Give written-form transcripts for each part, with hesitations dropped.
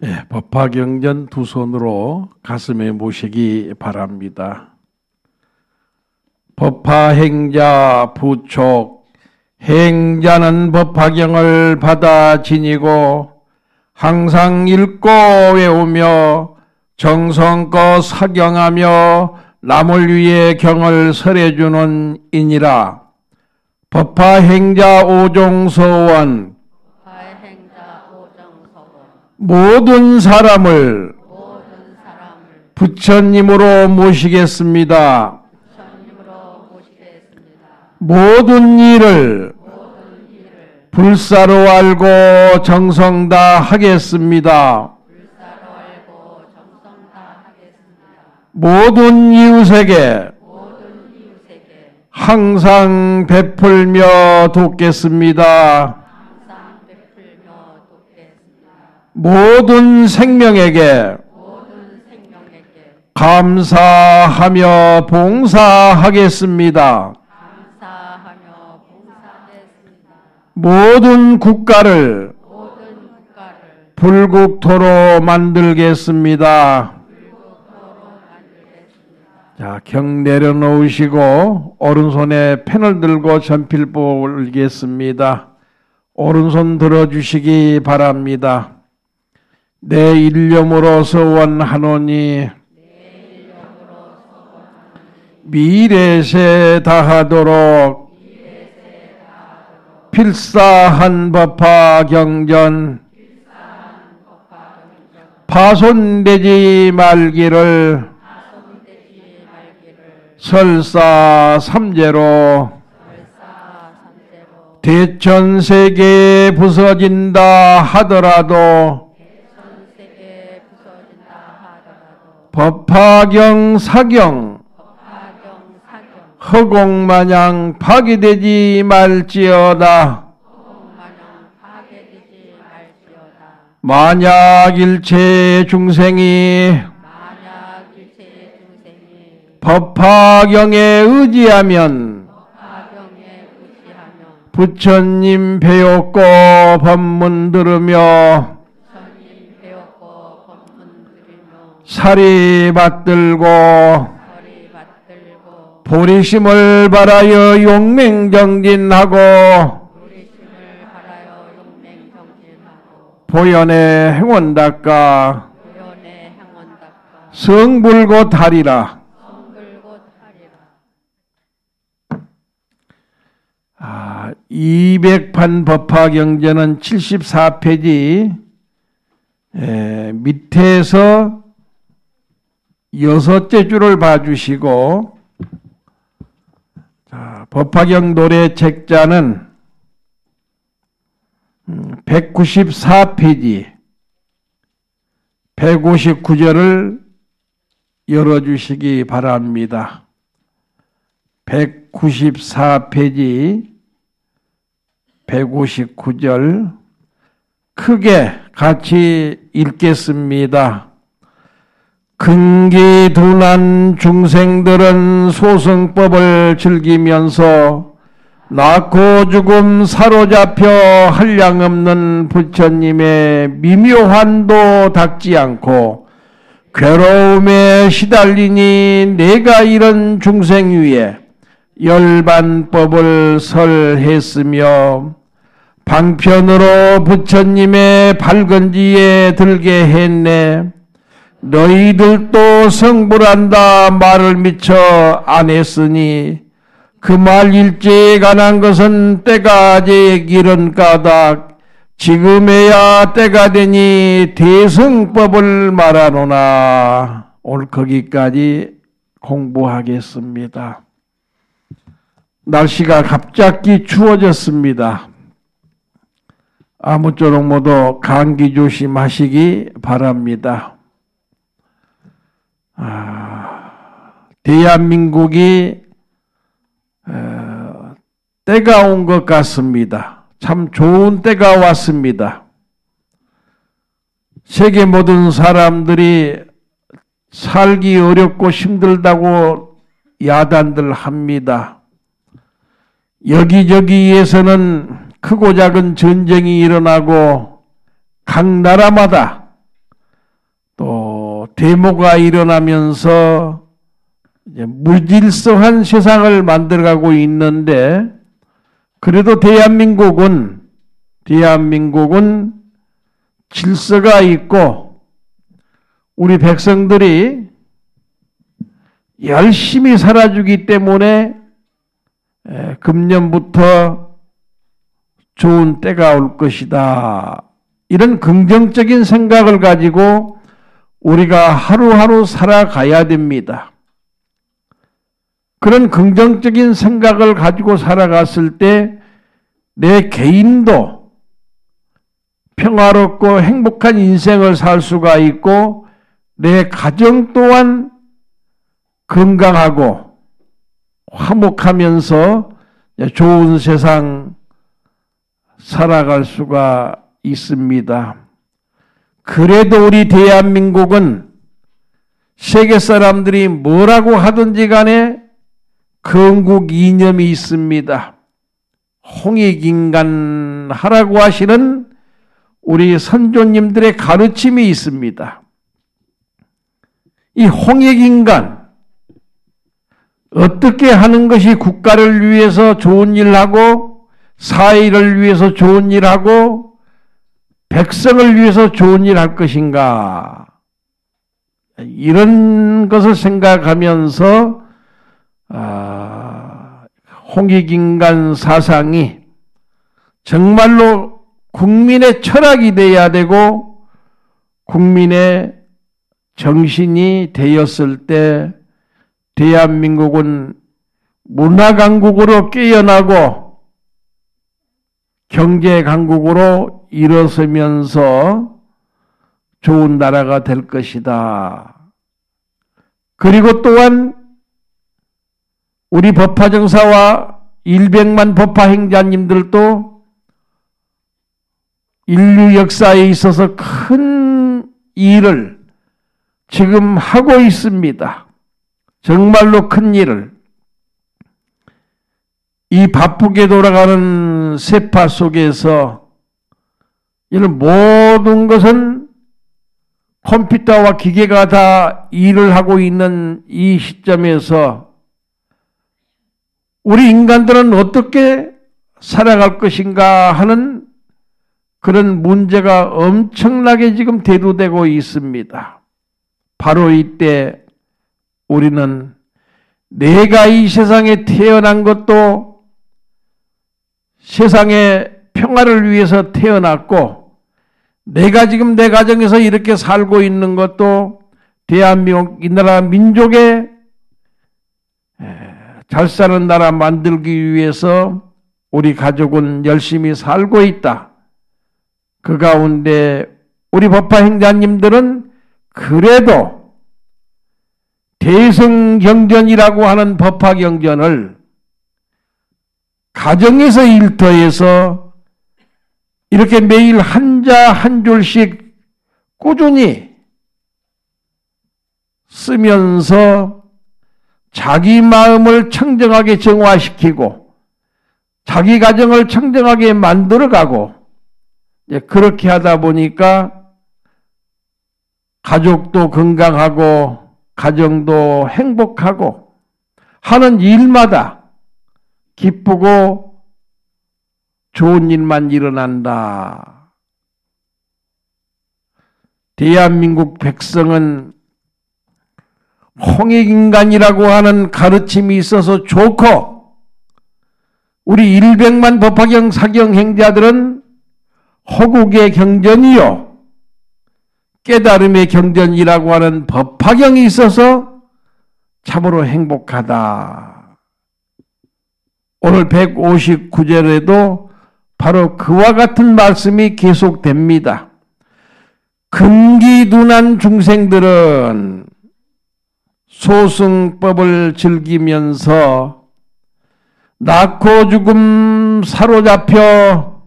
네, 법화경전 두 손으로 가슴에 모시기 바랍니다. 법화행자 부촉, 행자는 법화경을 받아 지니고 항상 읽고 외우며 정성껏 사경하며 남을 위해 경을 설해주는 이니라. 법화행자 오종서원, 모든 사람을 부처님으로 모시겠습니다. 모든 일을 불사로 알고 정성 다 하겠습니다. 모든 이웃에게 항상 베풀며 돕겠습니다. 모든 생명에게 감사하며 봉사하겠습니다. 모든 국가를 불국토로 만들겠습니다. 자, 경 내려놓으시고 오른손에 펜을 들고 전필보 올리겠습니다. 오른손 들어주시기 바랍니다. 내 일념으로 서원하노니 미래세 다하도록 필사한 법화경전 파손되지 말기를 설사 삼재로 대천세계에 부서진다 하더라도 법화경 사경 허공마냥 파괴되지 말지어다. 만약 일체 중생이 법화경에 의지하면 부처님 배웠고 법문 들으며 사리 받들고 보리심을 바라여 용맹정진하고 보현의 행원 닦아 성불고 하리라. 200판 법화경전은 74페이지 밑에서 6째 줄을 봐주시고, 자, 법화경 노래 책자는 194페이지 159절을 열어주시기 바랍니다. 194페이지 159절 크게 같이 읽겠습니다. 근기둔한 중생들은 소승법을 즐기면서 낳고 죽음 사로잡혀 한량없는 부처님의 미묘한도 닦지 않고 괴로움에 시달리니 내가 이런 중생 위에 열반법을 설했으며 방편으로 부처님의 발근지에 들게 했네. 너희들도 성불한다 말을 미처 안 했으니 그 말 일제에 관한 것은 때가 아직 이른 까닭 지금에야 때가 되니 대성법을 말하노나. 오늘 거기까지 공부하겠습니다. 날씨가 갑자기 추워졌습니다. 아무쪼록 모두 감기 조심하시기 바랍니다. 대한민국이 때가 온 것 같습니다. 참 좋은 때가 왔습니다. 세계 모든 사람들이 살기 어렵고 힘들다고 야단들 합니다. 여기저기에서는 크고 작은 전쟁이 일어나고 각 나라마다 데모가 일어나면서 이제 무질서한 세상을 만들어가고 있는데, 그래도 대한민국은 질서가 있고 우리 백성들이 열심히 살아주기 때문에 금년부터 좋은 때가 올 것이다. 이런 긍정적인 생각을 가지고 우리가 하루하루 살아가야 됩니다. 그런 긍정적인 생각을 가지고 살아갔을 때 내 개인도 평화롭고 행복한 인생을 살 수가 있고 내 가정 또한 건강하고 화목하면서 좋은 세상 살아갈 수가 있습니다. 그래도 우리 대한민국은 세계 사람들이 뭐라고 하든지 간에 건국 이념이 있습니다. 홍익인간 하라고 하시는 우리 선조님들의 가르침이 있습니다. 이 홍익인간, 어떻게 하는 것이 국가를 위해서 좋은 일을 하고 사회를 위해서 좋은 일을 하고 백성을 위해서 좋은 일을 할 것인가, 이런 것을 생각하면서 홍익인간 사상이 정말로 국민의 철학이 되어야 되고 국민의 정신이 되었을 때 대한민국은 문화강국으로 깨어나고 경제강국으로 일어서면서 좋은 나라가 될 것이다. 그리고 또한 우리 법화정사와 100만 법화행자님들도 인류 역사에 있어서 큰 일을 지금 하고 있습니다. 정말로 큰 일을. 이 바쁘게 돌아가는 세파 속에서 이런 모든 것은 컴퓨터와 기계가 다 일을 하고 있는 이 시점에서 우리 인간들은 어떻게 살아갈 것인가 하는 그런 문제가 엄청나게 지금 대두되고 있습니다. 바로 이때 우리는 내가 이 세상에 태어난 것도 세상의 평화를 위해서 태어났고 내가 지금 내 가정에서 이렇게 살고 있는 것도 대한민국 이 나라 민족의 잘 사는 나라 만들기 위해서 우리 가족은 열심히 살고 있다. 그 가운데 우리 법화행자님들은 그래도 대성경전이라고 하는 법화경전을 가정에서 일터에서 이렇게 매일 한 자 한 줄씩 꾸준히 쓰면서 자기 마음을 청정하게 정화시키고 자기 가정을 청정하게 만들어가고 그렇게 하다 보니까 가족도 건강하고 가정도 행복하고 하는 일마다 기쁘고 좋은 일만 일어난다. 대한민국 백성은 홍익인간이라고 하는 가르침이 있어서 좋고 우리 100만 법화경 사경 행자들은 호국의 경전이요 깨달음의 경전이라고 하는 법화경이 있어서 참으로 행복하다. 오늘 159절에도 바로 그와 같은 말씀이 계속됩니다. 금기둔한 중생들은 소승법을 즐기면서 낳고 죽음 사로잡혀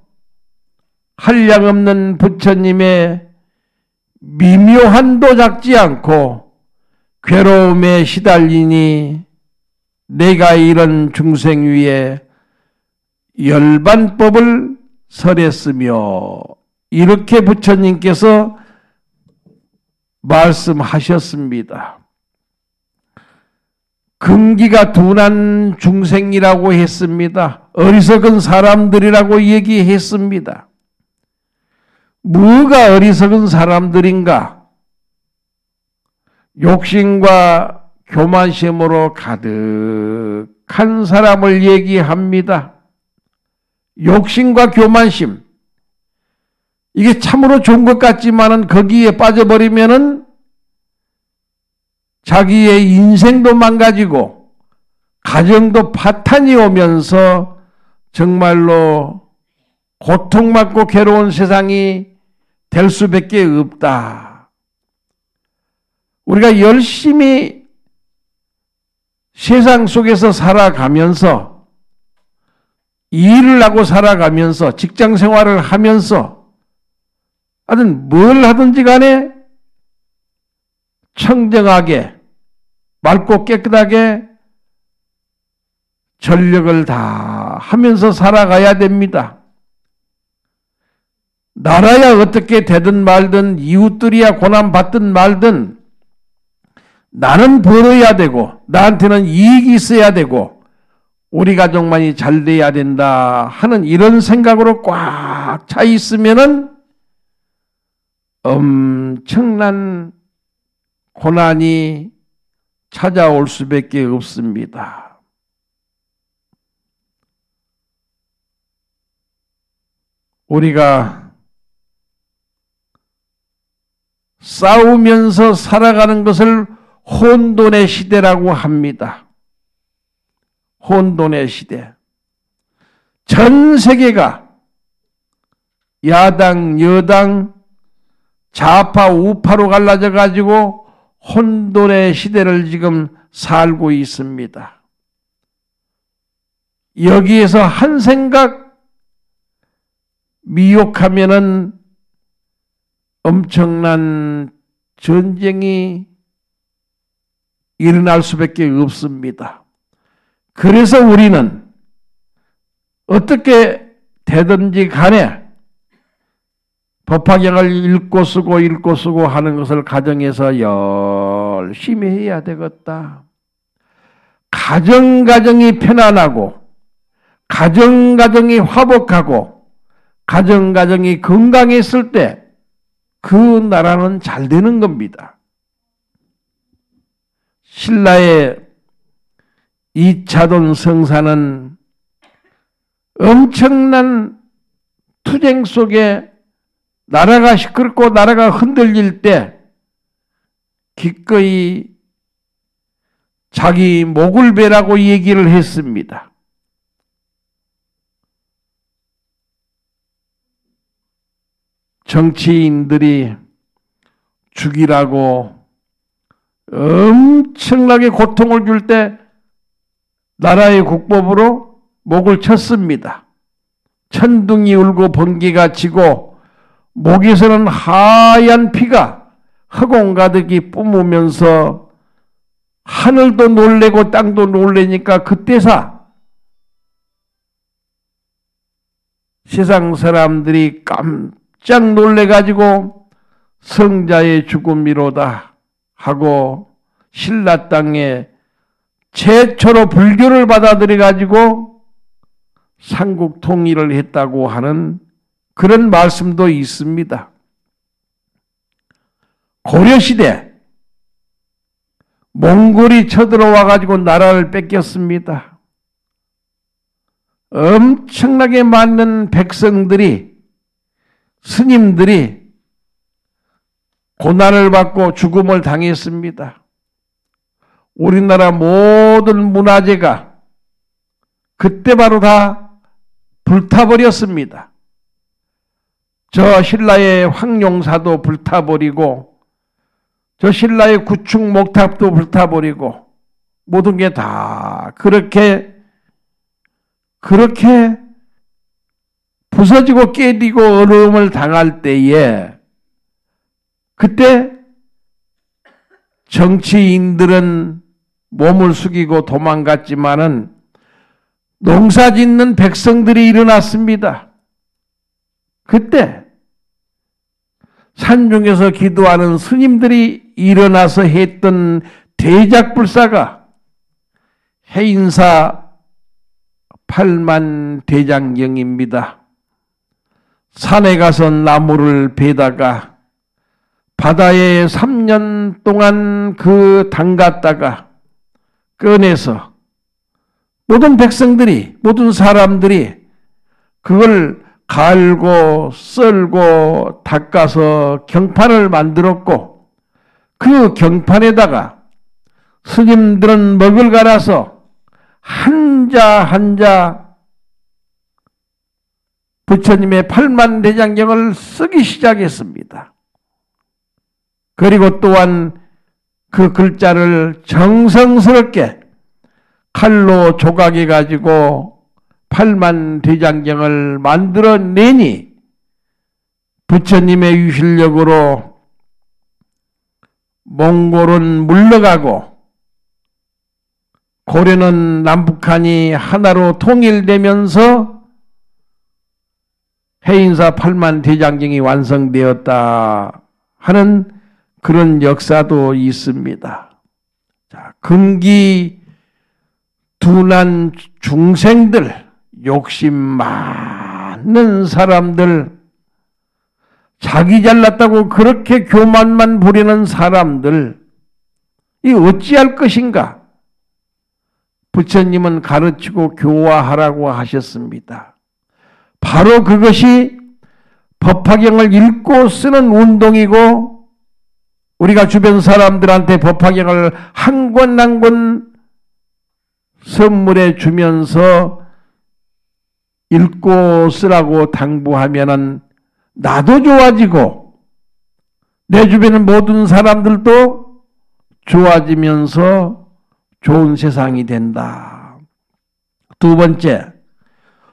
한량없는 부처님의 미묘한도 작지 않고 괴로움에 시달리니 내가 이런 중생 위에 열반법을 설했으며 이렇게 부처님께서 말씀하셨습니다. 금기가 둔한 중생이라고 했습니다. 어리석은 사람들이라고 얘기했습니다. 뭐가 어리석은 사람들인가? 욕심과 교만심으로 가득한 사람을 얘기합니다. 욕심과 교만심. 이게 참으로 좋은 것 같지만은 거기에 빠져버리면은 자기의 인생도 망가지고 가정도 파탄이 오면서 정말로 고통받고 괴로운 세상이 될 수밖에 없다. 우리가 열심히 세상 속에서 살아가면서 일을 하고 살아가면서 직장 생활을 하면서 하여튼 뭘 하든지 간에 청정하게 맑고 깨끗하게 전력을 다 하면서 살아가야 됩니다. 나라야 어떻게 되든 말든 이웃들이야 고난받든 말든 나는 벌어야 되고 나한테는 이익이 있어야 되고 우리 가족만이 잘 돼야 된다 하는 이런 생각으로 꽉 차 있으면은 엄청난 고난이 찾아올 수밖에 없습니다. 우리가 싸우면서 살아가는 것을 혼돈의 시대라고 합니다. 혼돈의 시대. 전 세계가 야당, 여당, 좌파, 우파로 갈라져 가지고 혼돈의 시대를 지금 살고 있습니다. 여기에서 한 생각 미혹하면은 엄청난 전쟁이 일어날 수밖에 없습니다. 그래서 우리는 어떻게 되든지 간에 법화경을 읽고 쓰고 하는 것을 가정에서 열심히 해야 되겠다. 가정이 편안하고 가정이 화목하고 가정이 건강했을 때 그 나라는 잘 되는 겁니다. 신라의 이차돈 성사는 엄청난 투쟁 속에 나라가 시끄럽고 나라가 흔들릴 때 기꺼이 자기 목을 베라고 얘기를 했습니다. 정치인들이 죽이라고 엄청나게 고통을 줄 때 나라의 국법으로 목을 쳤습니다. 천둥이 울고 번개가 치고 목에서는 하얀 피가 허공 가득히 뿜으면서 하늘도 놀래고 땅도 놀래니까 그때사 세상 사람들이 깜짝 놀래가지고 성자의 죽음이로다 하고 신라 땅에 최초로 불교를 받아들여가지고 삼국 통일을 했다고 하는 그런 말씀도 있습니다. 고려시대 몽골이 쳐들어와가지고 나라를 뺏겼습니다. 엄청나게 많은 백성들이 스님들이 고난을 받고 죽음을 당했습니다. 우리나라 모든 문화재가 그때 바로 다 불타버렸습니다. 저 신라의 황룡사도 불타버리고 저 신라의 구축 목탑도 불타버리고 모든 게 다 그렇게 부서지고 깨지고 어려움을 당할 때에 그때 정치인들은 몸을 숙이고 도망갔지만은 농사 짓는 백성들이 일어났습니다. 그때 산중에서 기도하는 스님들이 일어나서 했던 대작불사가 해인사 8만 대장경입니다. 산에 가서 나무를 베다가 바다에 3년 동안 그 담갔다가 꺼내서 모든 백성들이, 모든 사람들이 그걸 갈고 썰고 닦아서 경판을 만들었고, 그 경판에다가 스님들은 먹을 갈아서 한자 한자 부처님의 8만 대장경을 쓰기 시작했습니다. 그리고 또한 그 글자를 정성스럽게 칼로 조각해 가지고 8만 대장경을 만들어내니 부처님의 유실력으로 몽골은 물러가고 고려는 남북한이 하나로 통일되면서 해인사 8만 대장경이 완성되었다 하는 그런 역사도 있습니다. 자, 금기 둔한 중생들, 욕심 많은 사람들, 자기 잘났다고 그렇게 교만만 부리는 사람들, 이 어찌할 것인가? 부처님은 가르치고 교화하라고 하셨습니다. 바로 그것이 법화경을 읽고 쓰는 운동이고, 우리가 주변 사람들한테 법화경을 한 권 한 권 선물해 주면서 읽고 쓰라고 당부하면은 나도 좋아지고 내 주변의 모든 사람들도 좋아지면서 좋은 세상이 된다. 두 번째,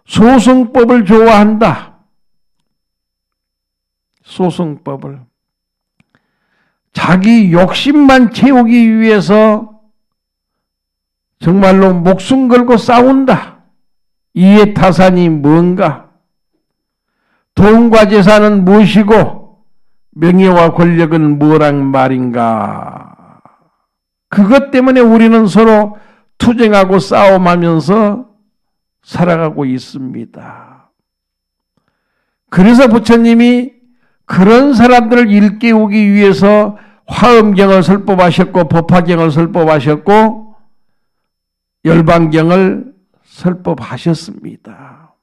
소승법을 좋아한다. 소승법을. 자기 욕심만 채우기 위해서 정말로 목숨 걸고 싸운다. 이해 타산이 뭔가? 돈과 재산은 무엇이고 명예와 권력은 뭐란 말인가? 그것 때문에 우리는 서로 투쟁하고 싸움하면서 살아가고 있습니다. 그래서 부처님이 그런 사람들을 일깨우기 위해서 화엄경을 설법하셨고 법화경을 설법하셨고 열반경을 설법하셨습니다.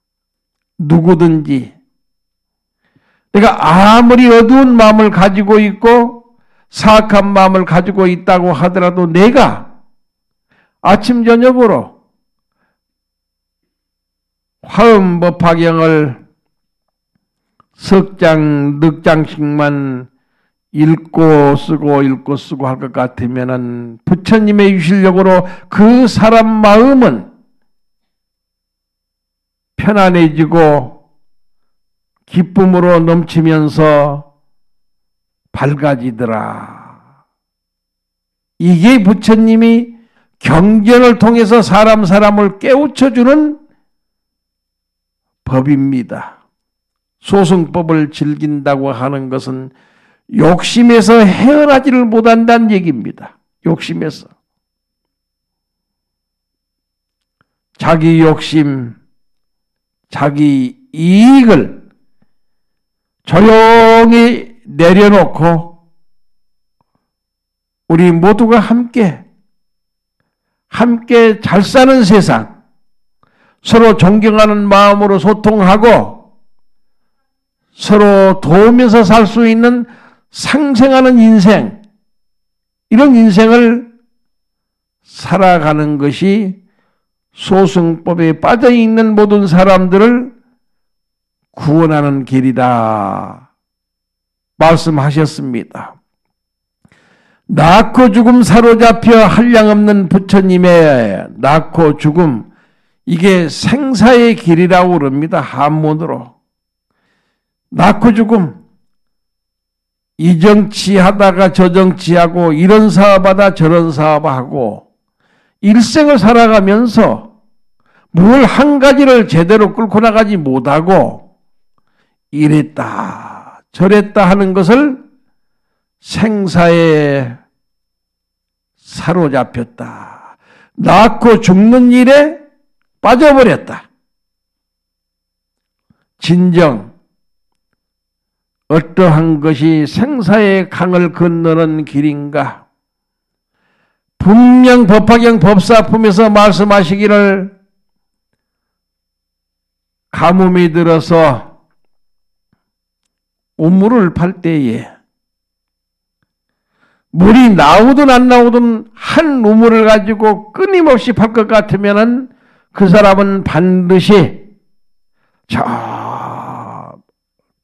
누구든지 내가 아무리 어두운 마음을 가지고 있고 사악한 마음을 가지고 있다고 하더라도 내가 아침 저녁으로 화엄 법화경을 석 장, 넉 장씩만 읽고 쓰고 할 것 같으면은 부처님의 유실력으로 그 사람 마음은 편안해지고 기쁨으로 넘치면서 밝아지더라. 이게 부처님이 경전을 통해서 사람을 깨우쳐주는 법입니다. 소승법을 즐긴다고 하는 것은 욕심에서 헤어나지를 못한다는 얘기입니다. 욕심에서. 자기 욕심, 자기 이익을 조용히 내려놓고 우리 모두가 함께 잘 사는 세상, 서로 존경하는 마음으로 소통하고 서로 도우면서 살 수 있는 상생하는 인생, 이런 인생을 살아가는 것이 소승법에 빠져있는 모든 사람들을 구원하는 길이다 말씀하셨습니다. 낳고 죽음 사로잡혀 한량없는 부처님의 낳고 죽음, 이게 생사의 길이라고 그럽니다. 한문으로. 낳고 죽음, 이 정치하다가 저 정치하고 이런 사업하다 저런 사업하고 일생을 살아가면서 뭘 한 가지를 제대로 끌고 나가지 못하고 이랬다 저랬다 하는 것을 생사에 사로잡혔다. 낳고 죽는 일에 빠져버렸다. 진정 어떠한 것이 생사의 강을 건너는 길인가? 분명 법화경 법사품에서 말씀하시기를 가뭄이 들어서 우물을 팔 때에 물이 나오든 안 나오든 한 우물을 가지고 끊임없이 팔 것 같으면은 그 사람은 반드시 저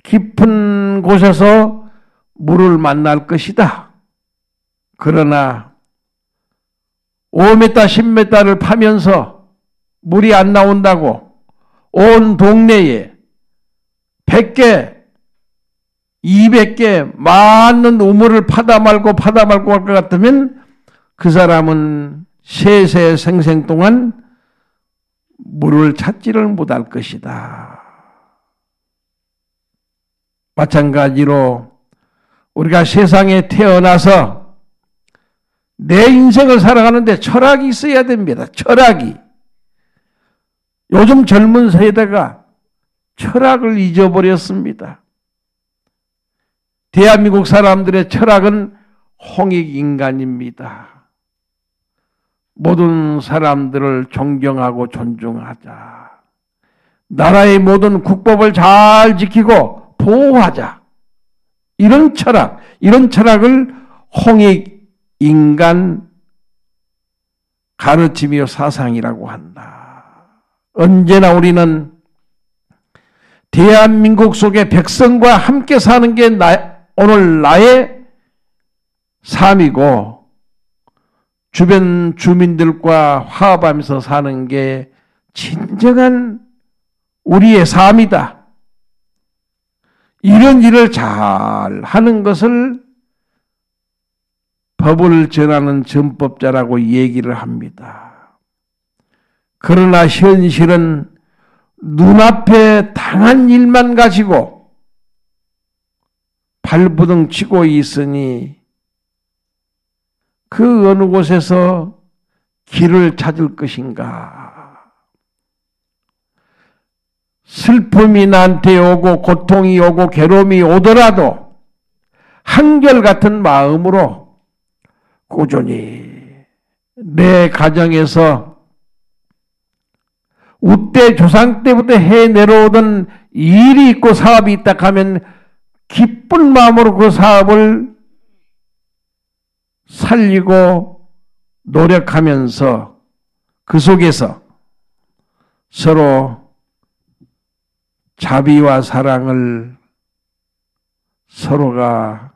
깊은 곳에서 물을 만날 것이다. 그러나 5m, 10m를 파면서 물이 안 나온다고 온 동네에 100개, 200개 많은 우물을 파다 말고 할 것 같으면 그 사람은 세세 생생 동안 물을 찾지를 못할 것이다. 마찬가지로 우리가 세상에 태어나서 내 인생을 살아가는데 철학이 있어야 됩니다. 철학이. 요즘 젊은 세대가 철학을 잊어버렸습니다. 대한민국 사람들의 철학은 홍익인간입니다. 모든 사람들을 존경하고 존중하자. 나라의 모든 국법을 잘 지키고 보호하자. 이런 철학을 홍익인간 가르침이요 사상이라고 한다. 언제나 우리는 대한민국 속의 백성과 함께 사는 게 오늘 나의 삶이고 주변 주민들과 화합하면서 사는 게 진정한 우리의 삶이다. 이런 일을 잘 하는 것을 법을 전하는 전법자라고 얘기를 합니다. 그러나 현실은 눈앞에 당한 일만 가지고 발부둥 치고 있으니 그 어느 곳에서 길을 찾을 것인가? 슬픔이 나한테 오고 고통이 오고 괴로움이 오더라도 한결같은 마음으로 꾸준히 내 가정에서 우때 조상 때부터 해내려오던 일이 있고 사업이 있다 하면 기쁜 마음으로 그 사업을 살리고 노력하면서 그 속에서 서로 자비와 사랑을 서로가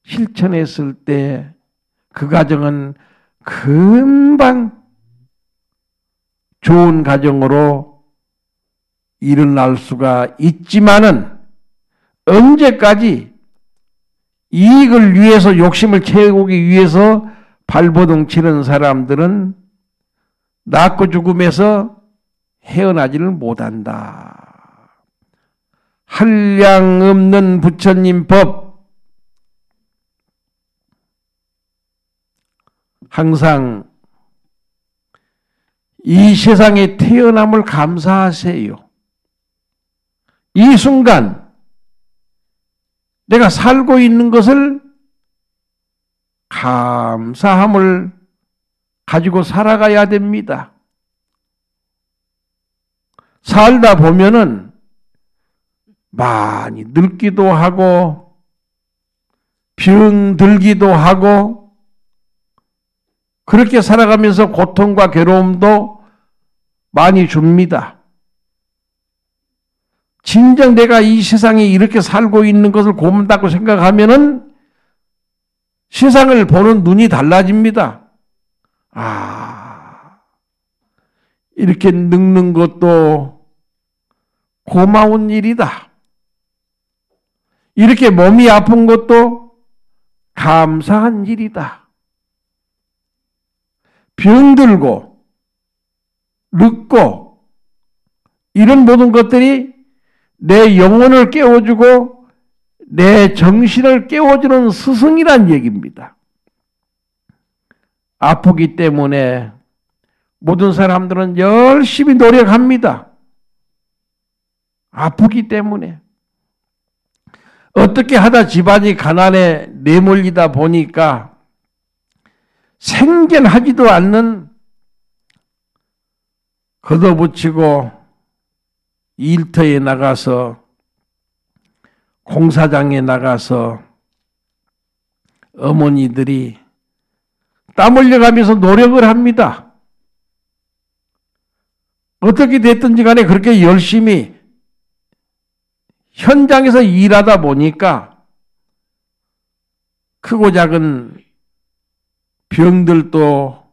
실천했을 때 그 가정은 금방 좋은 가정으로 일어날 수가 있지만은 언제까지 이익을 위해서 욕심을 채우기 위해서 발버둥 치는 사람들은 낳고 죽음에서 헤어나지를 못한다. 한량 없는 부처님 법 항상 이 세상에 태어남을 감사하세요. 이 순간 내가 살고 있는 것을 감사함을 가지고 살아가야 됩니다. 살다 보면은 많이 늙기도 하고 병들기도 하고 그렇게 살아가면서 고통과 괴로움도 많이 줍니다. 진정 내가 이 세상에 이렇게 살고 있는 것을 고맙다고 생각하면은 세상을 보는 눈이 달라집니다. 이렇게 늙는 것도 고마운 일이다. 이렇게 몸이 아픈 것도 감사한 일이다. 병들고 늙고 이런 모든 것들이 내 영혼을 깨워주고 내 정신을 깨워주는 스승이란 얘기입니다. 아프기 때문에 모든 사람들은 열심히 노력합니다. 아프기 때문에. 어떻게 하다 집안이 가난에 내몰리다 보니까 생견하지도 않는 걷어붙이고 일터에 나가서 공사장에 나가서 어머니들이 땀 흘려가면서 노력을 합니다. 어떻게 됐든지 간에 그렇게 열심히 현장에서 일하다 보니까 크고 작은 병들도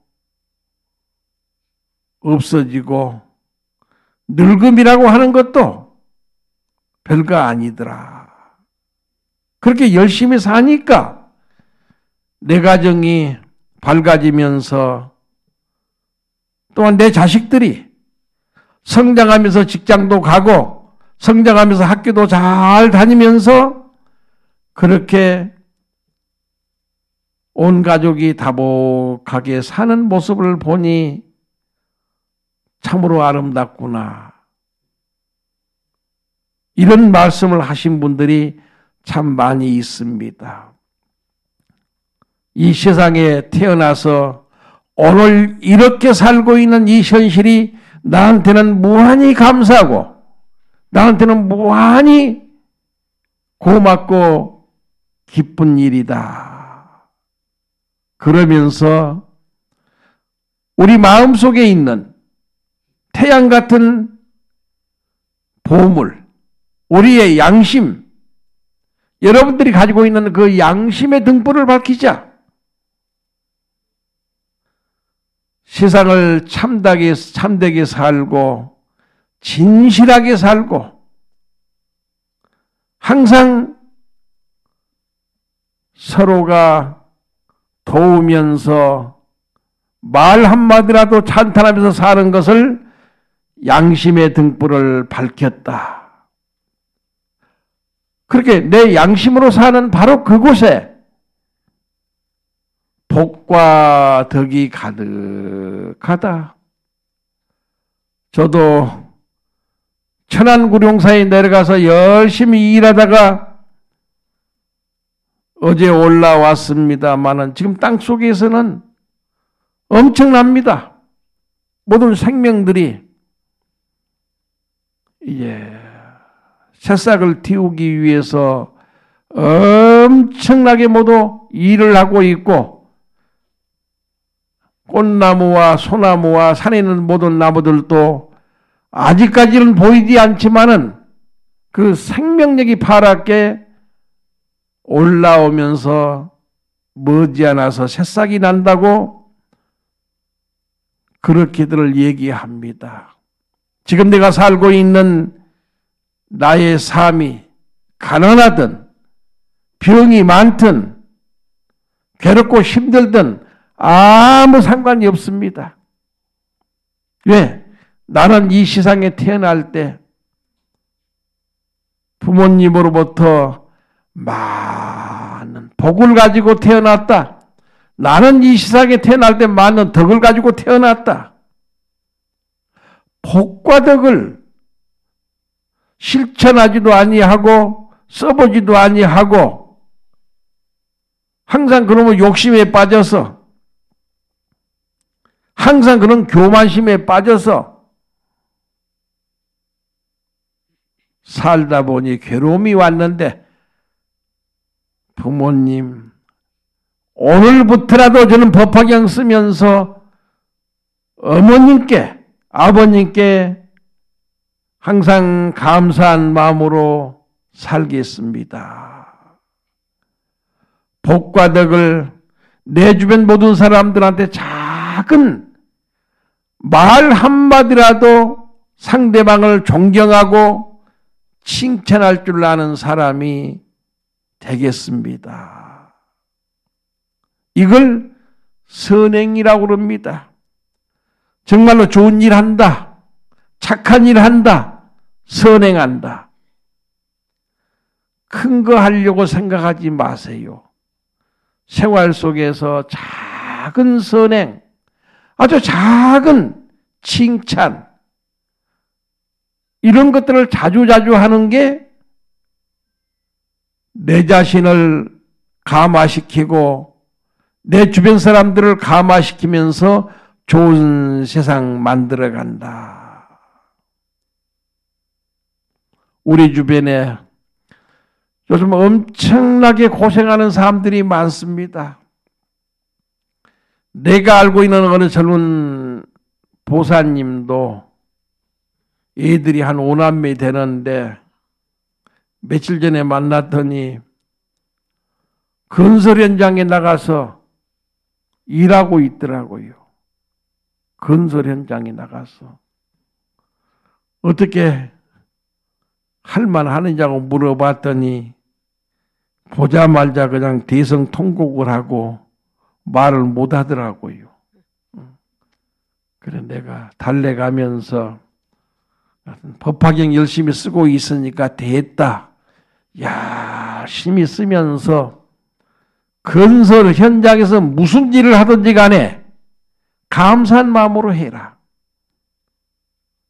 없어지고 늙음이라고 하는 것도 별거 아니더라. 그렇게 열심히 사니까 내 가정이 밝아지면서 또한 내 자식들이 성장하면서 직장도 가고 성장하면서 학교도 잘 다니면서 그렇게 온 가족이 다복하게 사는 모습을 보니 참으로 아름답구나. 이런 말씀을 하신 분들이 참 많이 있습니다. 이 세상에 태어나서 오늘 이렇게 살고 있는 이 현실이 나한테는 무한히 감사하고 나한테는 무한히 고맙고 기쁜 일이다. 그러면서 우리 마음속에 있는 태양 같은 보물, 우리의 양심, 여러분들이 가지고 있는 그 양심의 등불을 밝히자. 세상을 참되게 살고 진실하게 살고 항상 서로가 도우면서 말 한마디라도 찬탄하면서 사는 것을 양심의 등불을 밝혔다. 그렇게 내 양심으로 사는 바로 그곳에 복과 덕이 가득하다. 저도 천안구룡사에 내려가서 열심히 일하다가 어제 올라왔습니다만은 지금 땅속에서는 엄청납니다. 모든 생명들이 이제 새싹을 틔우기 위해서 엄청나게 모두 일을 하고 있고 꽃나무와 소나무와 산에 있는 모든 나무들도 아직까지는 보이지 않지만은 그 생명력이 파랗게 올라오면서 머지않아서 새싹이 난다고 그렇게들 얘기합니다. 지금 내가 살고 있는 나의 삶이 가난하든 병이 많든 괴롭고 힘들든 아무 상관이 없습니다. 왜? 나는 이 세상에 태어날 때 부모님으로부터 많은 복을 가지고 태어났다. 나는 이 세상에 태어날 때 많은 덕을 가지고 태어났다. 복과 덕을 실천하지도 아니하고 써보지도 아니하고 항상 그러면 욕심에 빠져서 항상 그런 교만심에 빠져서 살다 보니 괴로움이 왔는데 부모님 오늘부터라도 저는 법화경 쓰면서 어머님께 아버님께 항상 감사한 마음으로 살겠습니다. 복과 덕을 내 주변 모든 사람들한테 작은 말 한마디라도 상대방을 존경하고 칭찬할 줄 아는 사람이 되겠습니다. 이걸 선행이라고 그럽니다. 정말로 좋은 일 한다. 착한 일 한다. 선행한다. 큰 거 하려고 생각하지 마세요. 생활 속에서 작은 선행, 아주 작은 칭찬, 이런 것들을 자주자주 하는 게 내 자신을 감화시키고 내 주변 사람들을 감화시키면서 좋은 세상 만들어간다. 우리 주변에 요즘 엄청나게 고생하는 사람들이 많습니다. 내가 알고 있는 어느 젊은 보사님도 애들이 한 5남매 되는데 며칠 전에 만났더니 건설 현장에 나가서 일하고 있더라고요. 건설 현장에 나가서. 어떻게 할만하느냐고 물어봤더니 보자마자 그냥 대성통곡을 하고 말을 못 하더라고요. 그래 내가 달래가면서 법화경 열심히 쓰고 있으니까 됐다. 열심히 쓰면서 건설 현장에서 무슨 일을 하든지 간에 감사한 마음으로 해라.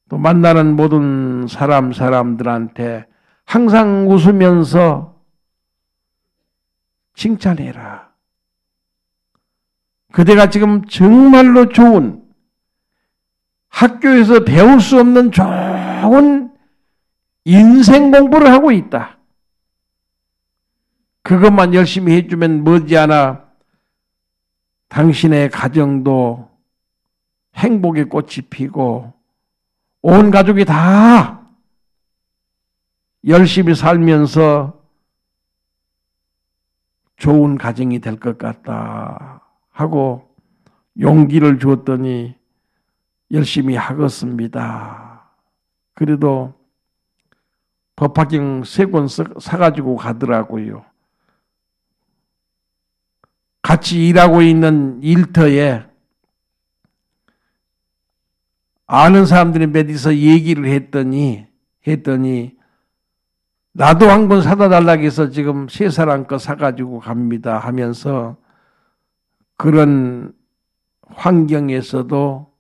또 만나는 모든 사람들한테 항상 웃으면서 칭찬해라. 그대가 지금 정말로 좋은 학교에서 배울 수 없는 좋은 인생 공부를 하고 있다. 그것만 열심히 해주면 머지않아 당신의 가정도 행복의 꽃이 피고 온 가족이 다 열심히 살면서 좋은 가정이 될 것 같다 하고 용기를 주었더니 열심히 하겠습니다. 그래도 법화경 3권 사가지고 가더라고요. 같이 일하고 있는 일터에 아는 사람들이 몇 있어 얘기를 했더니 나도 한 권 사다 달라고 해서 지금 3사람 거 사가지고 갑니다 하면서 그런 환경에서도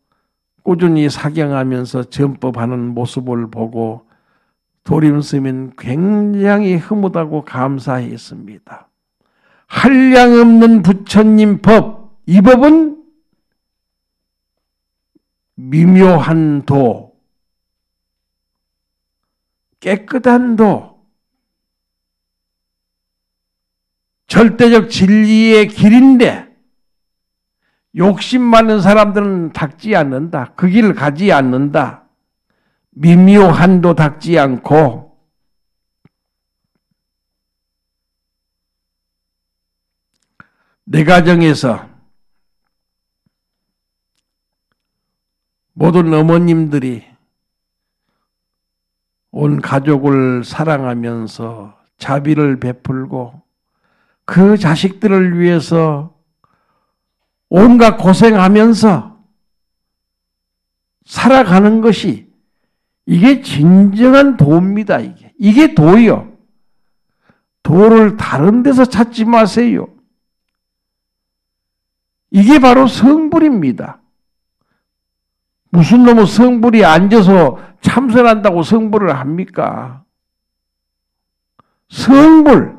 꾸준히 사경하면서 전법하는 모습을 보고 도림스님은 굉장히 흐뭇하고 감사했습니다. 한량없는 부처님 법, 이 법은 미묘한 도, 깨끗한 도, 절대적 진리의 길인데 욕심 많은 사람들은 닦지 않는다. 그 길을 가지 않는다. 미묘한 도 닦지 않고 내 가정에서 모든 어머님들이 온 가족을 사랑하면서 자비를 베풀고 그 자식들을 위해서 온갖 고생하면서 살아가는 것이 이게 진정한 도입니다. 이게 도요. 도를 다른 데서 찾지 마세요. 이게 바로 성불입니다. 무슨 놈의 성불이 앉아서 참선한다고 성불을 합니까? 성불.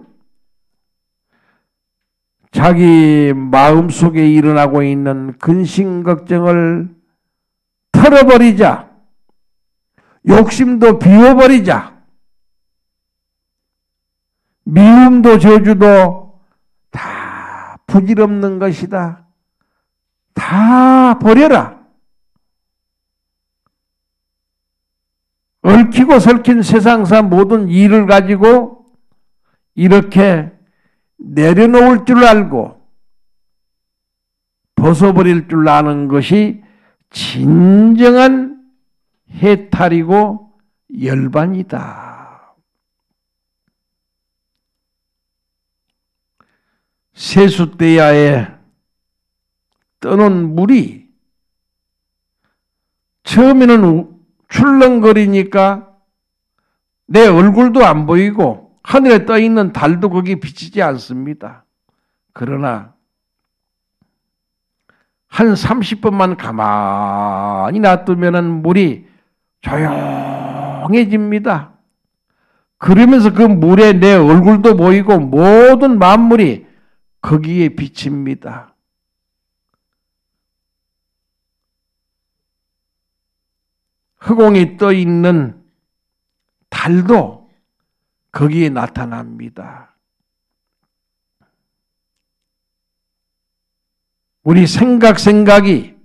자기 마음속에 일어나고 있는 근심 걱정을 털어버리자. 욕심도 비워버리자. 미움도 저주도 다 부질없는 것이다. 다 버려라. 얽히고 설킨 세상사 모든 일을 가지고 이렇게 내려놓을 줄 알고 벗어버릴 줄 아는 것이 진정한 해탈이고 열반이다. 세숫대야에 떠놓은 물이 처음에는 출렁거리니까 내 얼굴도 안 보이고 하늘에 떠 있는 달도 거기에 비치지 않습니다. 그러나 한 30분만 가만히 놔두면 물이 조용해집니다. 그러면서 그 물에 내 얼굴도 보이고 모든 만물이 거기에 비칩니다. 흑공이 떠 있는 달도 거기에 나타납니다. 우리 생각이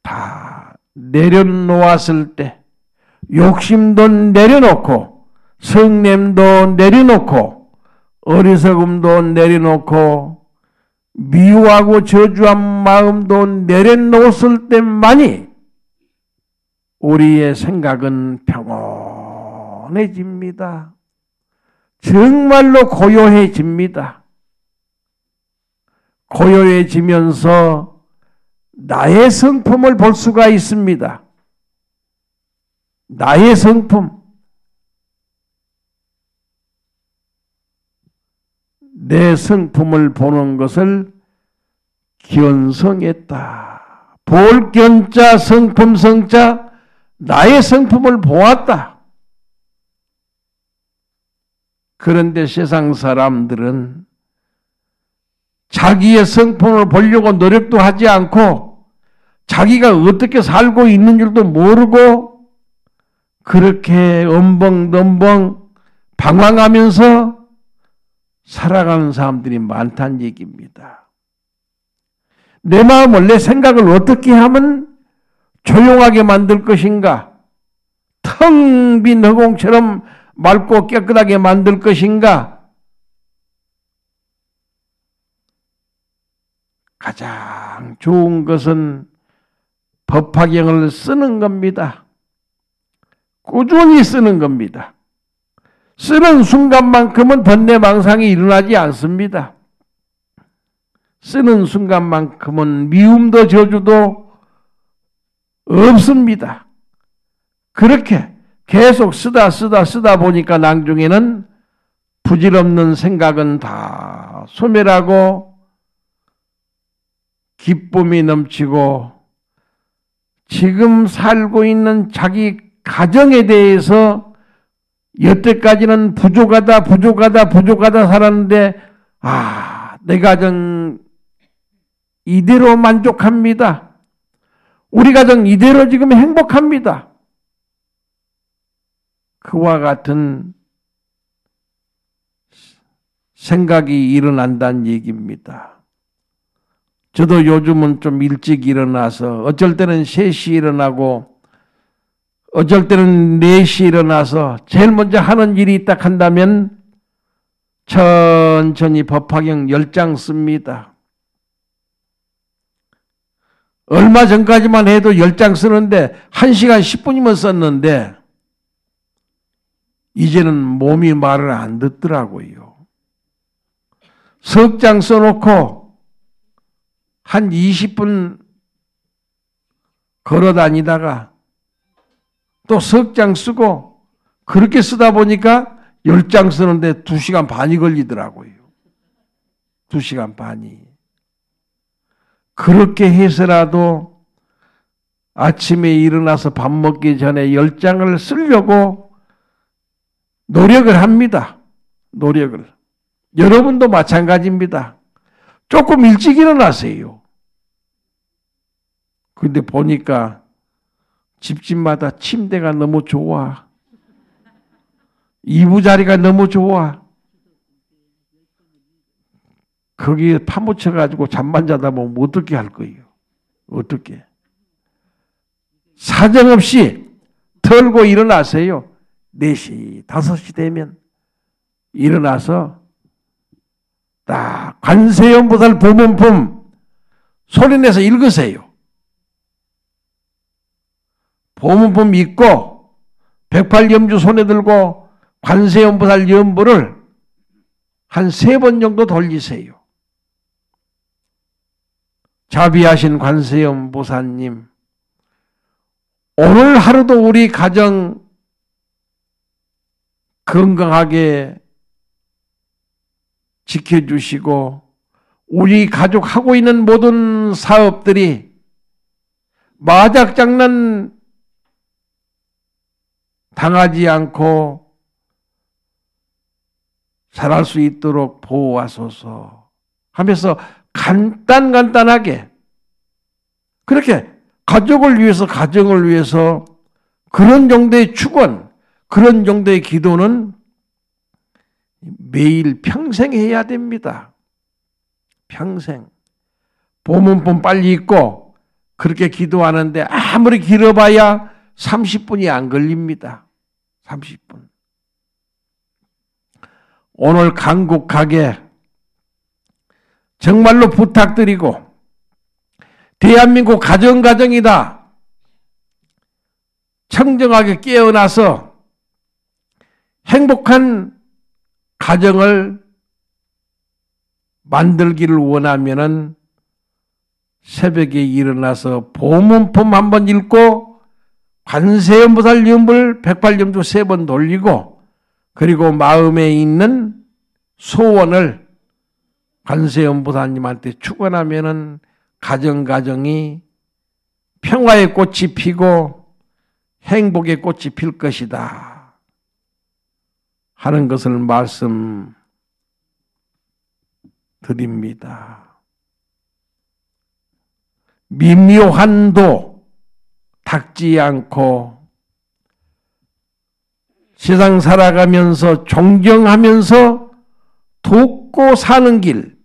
다 내려놓았을 때 욕심도 내려놓고 성냄도 내려놓고 어리석음도 내려놓고 미워하고 저주한 마음도 내려놓았을 때만이 우리의 생각은 평온해집니다. 정말로 고요해집니다. 고요해지면서 나의 성품을 볼 수가 있습니다. 나의 성품. 내 성품을 보는 것을 견성했다. 볼 견자 성품 성자 나의 성품을 보았다. 그런데 세상 사람들은 자기의 성품을 보려고 노력도 하지 않고 자기가 어떻게 살고 있는 줄도 모르고 그렇게 엄벙덤벙 방황하면서 살아가는 사람들이 많다는 얘기입니다. 내 마음을, 내 생각을 어떻게 하면 조용하게 만들 것인가? 텅 빈 허공처럼 맑고 깨끗하게 만들 것인가? 가장 좋은 것은 법화경을 쓰는 겁니다. 꾸준히 쓰는 겁니다. 쓰는 순간만큼은 번뇌망상이 일어나지 않습니다. 쓰는 순간만큼은 미움도 저주도 없습니다. 그렇게 계속 쓰다 보니까 나중에는 부질없는 생각은 다 소멸하고 기쁨이 넘치고 지금 살고 있는 자기 가정에 대해서 여태까지는 부족하다 살았는데 내 가정 이대로 만족합니다. 우리 가정 이대로 지금 행복합니다. 그와 같은 생각이 일어난다는 얘기입니다. 저도 요즘은 좀 일찍 일어나서 어쩔 때는 3시 일어나고 어쩔 때는 4시 일어나서 제일 먼저 하는 일이 있다 한다면 천천히 법화경 10장 씁니다. 얼마 전까지만 해도 10장 쓰는데 1시간 10분이면 썼는데 이제는 몸이 말을 안 듣더라고요. 석 장 써놓고 한 20분 걸어 다니다가 또 석 장 쓰고 그렇게 쓰다 보니까 10장 쓰는데 2시간 반이 걸리더라고요. 2시간 반이. 그렇게 해서라도 아침에 일어나서 밥 먹기 전에 10장을 쓰려고 노력을 합니다. 노력을. 여러분도 마찬가지입니다. 조금 일찍 일어나세요. 근데 보니까 집집마다 침대가 너무 좋아. 이부자리가 너무 좋아. 거기에 파묻혀가지고 잠만 자다 보면 어떻게 할 거예요? 어떻게? 사정없이 털고 일어나세요. 4시, 5시 되면 일어나서 딱 관세음보살 보문품 소리내서 읽으세요. 보문품 읽고 108염주 손에 들고 관세음보살 염불을 한 3번 정도 돌리세요. 자비하신 관세음보살님, 오늘 하루도 우리 가정 건강하게 지켜주시고 우리 가족 하고 있는 모든 사업들이 마작장난 당하지 않고 잘할 수 있도록 보호하소서 하면서 간단하게 그렇게 가족을 위해서 가정을 위해서 그런 정도의 축원, 그런 정도의 기도는 매일 평생 해야 됩니다. 평생. 보문법 빨리 읽고 그렇게 기도하는데 아무리 길어봐야 30분이 안 걸립니다. 30분. 오늘 간곡하게 정말로 부탁드리고 대한민국 가정이다. 청정하게 깨어나서 행복한 가정을 만들기를 원하면은 새벽에 일어나서 보문품 한번 읽고 관세음보살 염불 108염주 3번 돌리고 그리고 마음에 있는 소원을 관세음보살님한테 축원하면은 가정이 평화의 꽃이 피고 행복의 꽃이 필 것이다 하는 것을 말씀드립니다. 미묘한도 닦지 않고 세상 살아가면서 존경하면서 돕고 사는 길,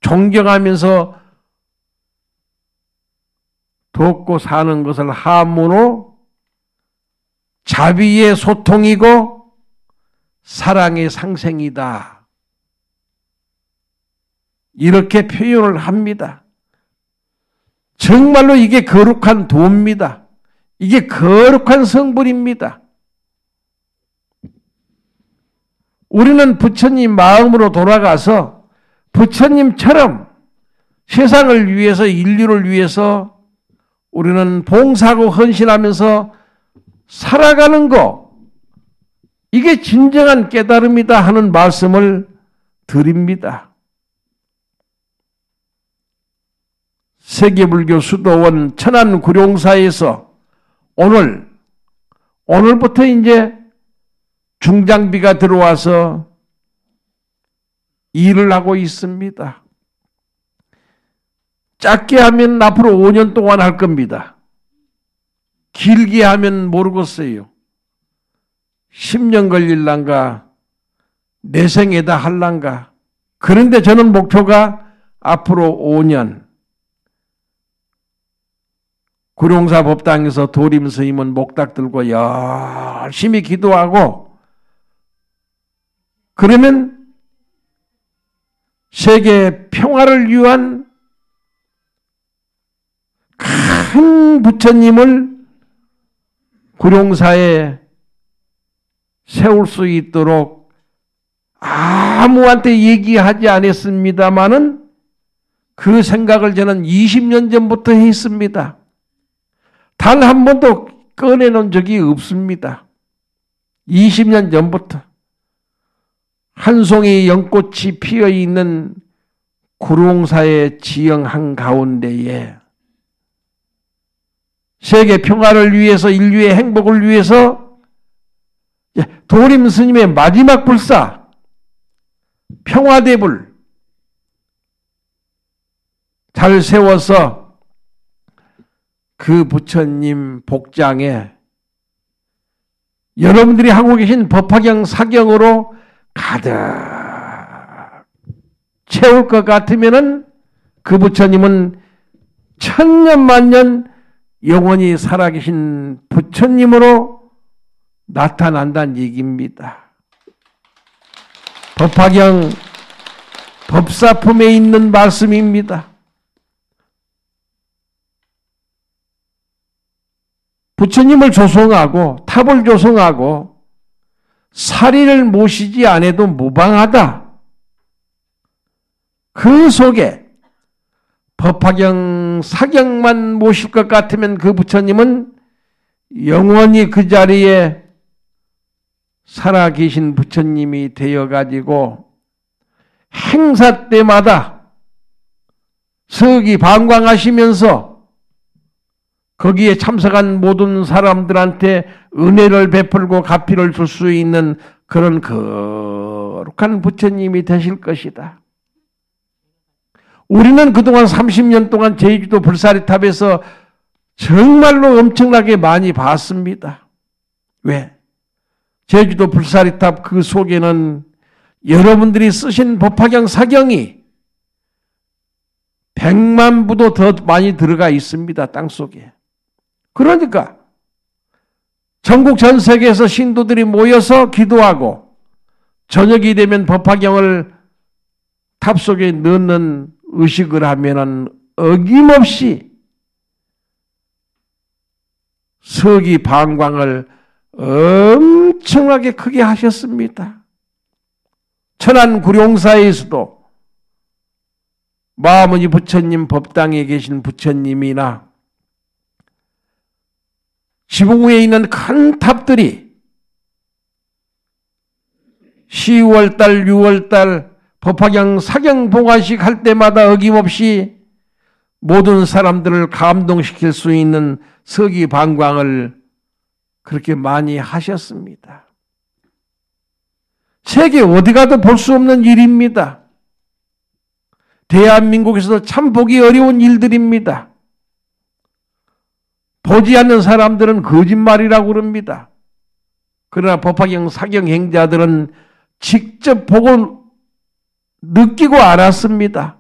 존경하면서 돕고 사는 것을 함으로 자비의 소통이고 사랑의 상생이다. 이렇게 표현을 합니다. 정말로 이게 거룩한 도입니다. 이게 거룩한 성불입니다. 우리는 부처님 마음으로 돌아가서 부처님처럼 세상을 위해서 인류를 위해서 우리는 봉사하고 헌신하면서 살아가는 거 이게 진정한 깨달음이다 하는 말씀을 드립니다. 세계불교 수도원 천안구룡사에서 오늘부터 이제 중장비가 들어와서 일을 하고 있습니다. 짧게 하면 앞으로 5년 동안 할 겁니다. 길게 하면 모르겠어요. 10년 걸릴란가 내 생에다 할란가. 그런데 저는 목표가 앞으로 5년 구룡사 법당에서 도림 스님은 목닥 들고 열심히 기도하고 그러면 세계 평화를 위한 큰 부처님을 구룡사에 세울 수 있도록 아무한테 얘기하지 않았습니다마는 그 생각을 저는 20년 전부터 했습니다. 단 한 번도 꺼내놓은 적이 없습니다. 20년 전부터 한 송이 연꽃이 피어있는 구룡사의 지형 한가운데에 세계 평화를 위해서 인류의 행복을 위해서 도림 스님의 마지막 불사 평화대불 잘 세워서 그 부처님 복장에 여러분들이 하고 계신 법화경 사경으로 가득 채울 것 같으면은 그 부처님은 천년만년 영원히 살아계신 부처님으로 나타난다는 얘기입니다. 법화경 법사품에 있는 말씀입니다. 부처님을 조성하고 탑을 조성하고 사리를 모시지 않아도 무방하다. 그 속에 법화경 사경만 모실 것 같으면 그 부처님은 영원히 그 자리에 살아계신 부처님이 되어가지고 행사 때마다 서기 방광하시면서 거기에 참석한 모든 사람들한테 은혜를 베풀고 가피를 줄 수 있는 그런 거룩한 부처님이 되실 것이다. 우리는 그동안 30년 동안 제주도 불사리탑에서 정말로 엄청나게 많이 봤습니다. 왜? 제주도 불사리탑 그 속에는 여러분들이 쓰신 법화경 사경이 100만 부도 더 많이 들어가 있습니다. 땅속에. 그러니까 전국 전 세계에서 신도들이 모여서 기도하고 저녁이 되면 법화경을 탑 속에 넣는 의식을 하면은 어김없이 서기 방광을 엄청나게 크게 하셨습니다. 천안 구룡사에서도 마아무니 부처님 법당에 계신 부처님이나 지붕 위에 있는 큰 탑들이 10월달, 6월달 법화경 사경 봉화식 할 때마다 어김없이 모든 사람들을 감동시킬 수 있는 서기 방광을 그렇게 많이 하셨습니다. 세계 어디 가도 볼 수 없는 일입니다. 대한민국에서도 참 보기 어려운 일들입니다. 보지 않는 사람들은 거짓말이라고 그럽니다. 그러나 법화경 사경 행자들은 직접 보고 느끼고 알았습니다.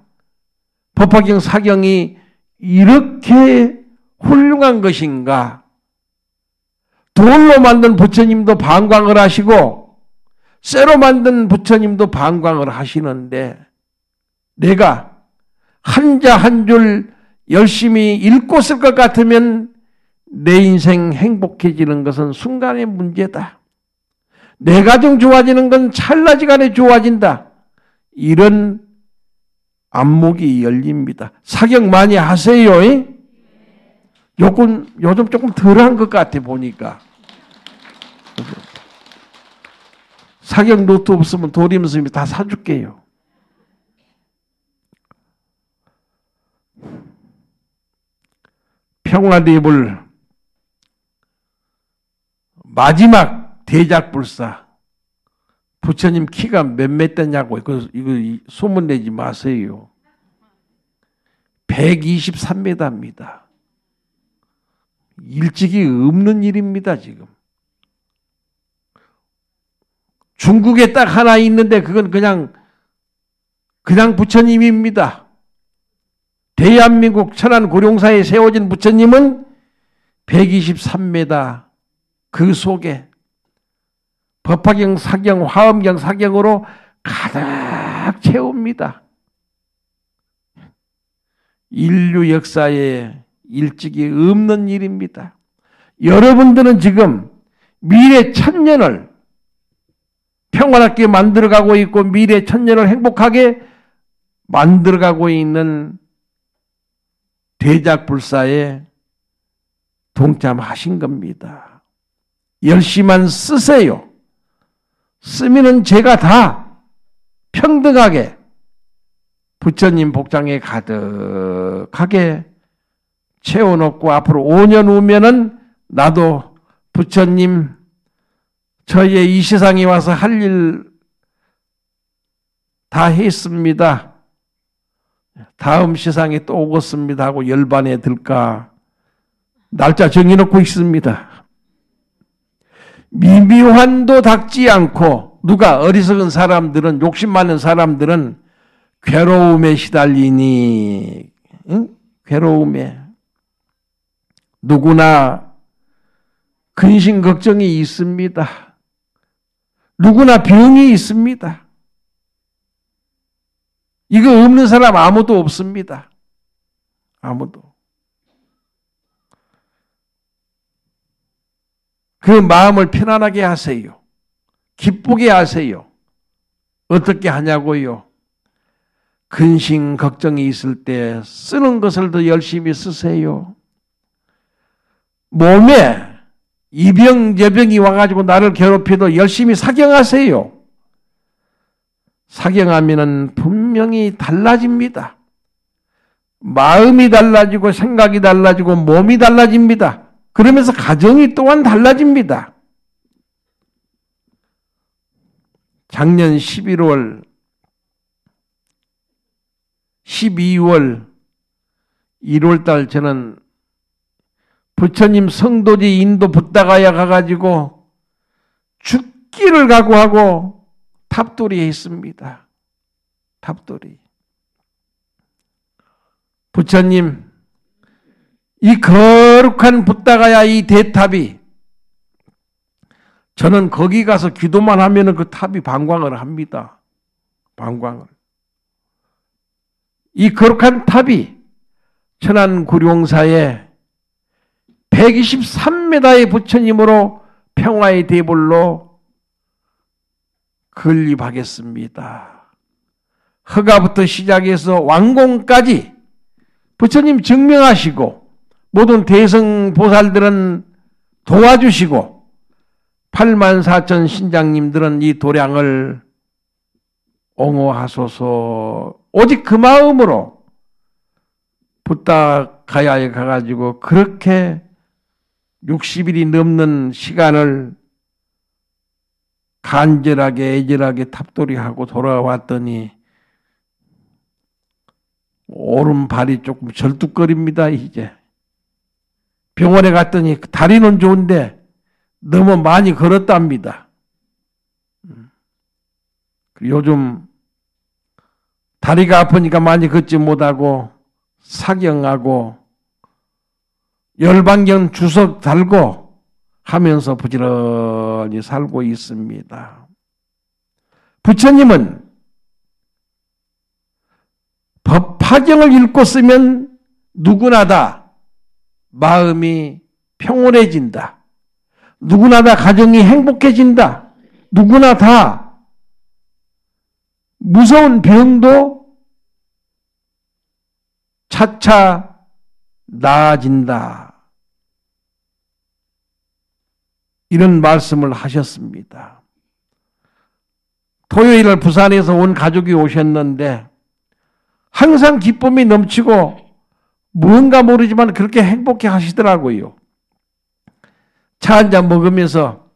법화경 사경이 이렇게 훌륭한 것인가. 돌로 만든 부처님도 방광을 하시고 쇠로 만든 부처님도 방광을 하시는데 내가 한자 한 줄 열심히 읽고 쓸 것 같으면 내 인생 행복해지는 것은 순간의 문제다. 내 가정 좋아지는 건 찰나지간에 좋아진다. 이런 안목이 열립니다. 사경 많이 하세요. 요즘 조금 덜한 것 같아 보니까. 사경 노트 없으면 도림 스님이 다 사줄게요. 평화대불 마지막 대작불사 부처님 키가 몇몇 되냐고 이거 소문내지 마세요. 123m입니다. 일찍이 없는 일입니다. 지금. 중국에 딱 하나 있는데 그건 그냥 부처님입니다. 대한민국 천안 구룡사에 세워진 부처님은 123m 그 속에 법화경 사경, 화엄경 사경으로 가득 채웁니다. 인류 역사에 일찍이 없는 일입니다. 여러분들은 지금 미래 천년을 평안하게 만들어가고 있고 미래 천년을 행복하게 만들어가고 있는 대작불사에 동참하신 겁니다. 열심만 쓰세요. 쓰면은 제가 다 평등하게 부처님 복장에 가득하게 채워놓고 앞으로 5년 후면은 나도 부처님 저의 이 세상에 와서 할 일 다 했습니다. 다음 세상에 또 오겠습니다 하고 열반에 들까 날짜 정해놓고 있습니다. 미묘한도 닦지 않고 누가 어리석은 사람들은 욕심 많은 사람들은 괴로움에 시달리니 괴로움에 누구나 근심 걱정이 있습니다. 누구나 병이 있습니다. 이거 없는 사람 아무도 없습니다. 아무도. 그 마음을 편안하게 하세요. 기쁘게 하세요. 어떻게 하냐고요? 근심 걱정이 있을 때 쓰는 것을 더 열심히 쓰세요. 몸에 이병재병이 와가지고 나를 괴롭혀도 열심히 사경하세요. 사경하면은 분명히 달라집니다. 마음이 달라지고 생각이 달라지고 몸이 달라집니다. 그러면서 가정이 또한 달라집니다. 작년 11월, 12월, 1월달 저는 부처님 성도지 인도 붓다가야 가가지고 죽기를 각오하고 탑돌이에 있습니다. 탑돌이. 부처님, 이 거룩한 붓다가야 이 대탑이, 저는 거기 가서 기도만 하면 그 탑이 방광을 합니다. 방광을. 이 거룩한 탑이 천안구룡사에 123m의 부처님으로 평화의 대불로 건립하겠습니다. 허가부터 시작해서 완공까지 부처님 증명하시고 모든 대성보살들은 도와주시고 84,000 신장님들은 이 도량을 옹호하소서. 오직 그 마음으로 붓다가야에 가가지고 그렇게 60일이 넘는 시간을 간절하게 애절하게 탑돌이하고 돌아왔더니 오른발이 조금 절뚝거립니다. 이제 병원에 갔더니 다리는 좋은데 너무 많이 걸었답니다. 요즘 다리가 아프니까 많이 걷지 못하고 사경하고 열반경 주석 달고 하면서 부지런히 살고 있습니다. 부처님은 법화경을 읽고 쓰면 누구나 다 마음이 평온해진다. 누구나 다 가정이 행복해진다. 누구나 다 무서운 병도 차차 나아진다. 이런 말씀을 하셨습니다. 토요일 부산에서 온 가족이 오셨는데 항상 기쁨이 넘치고 뭔가 모르지만 그렇게 행복해 하시더라고요. 차 한잔 먹으면서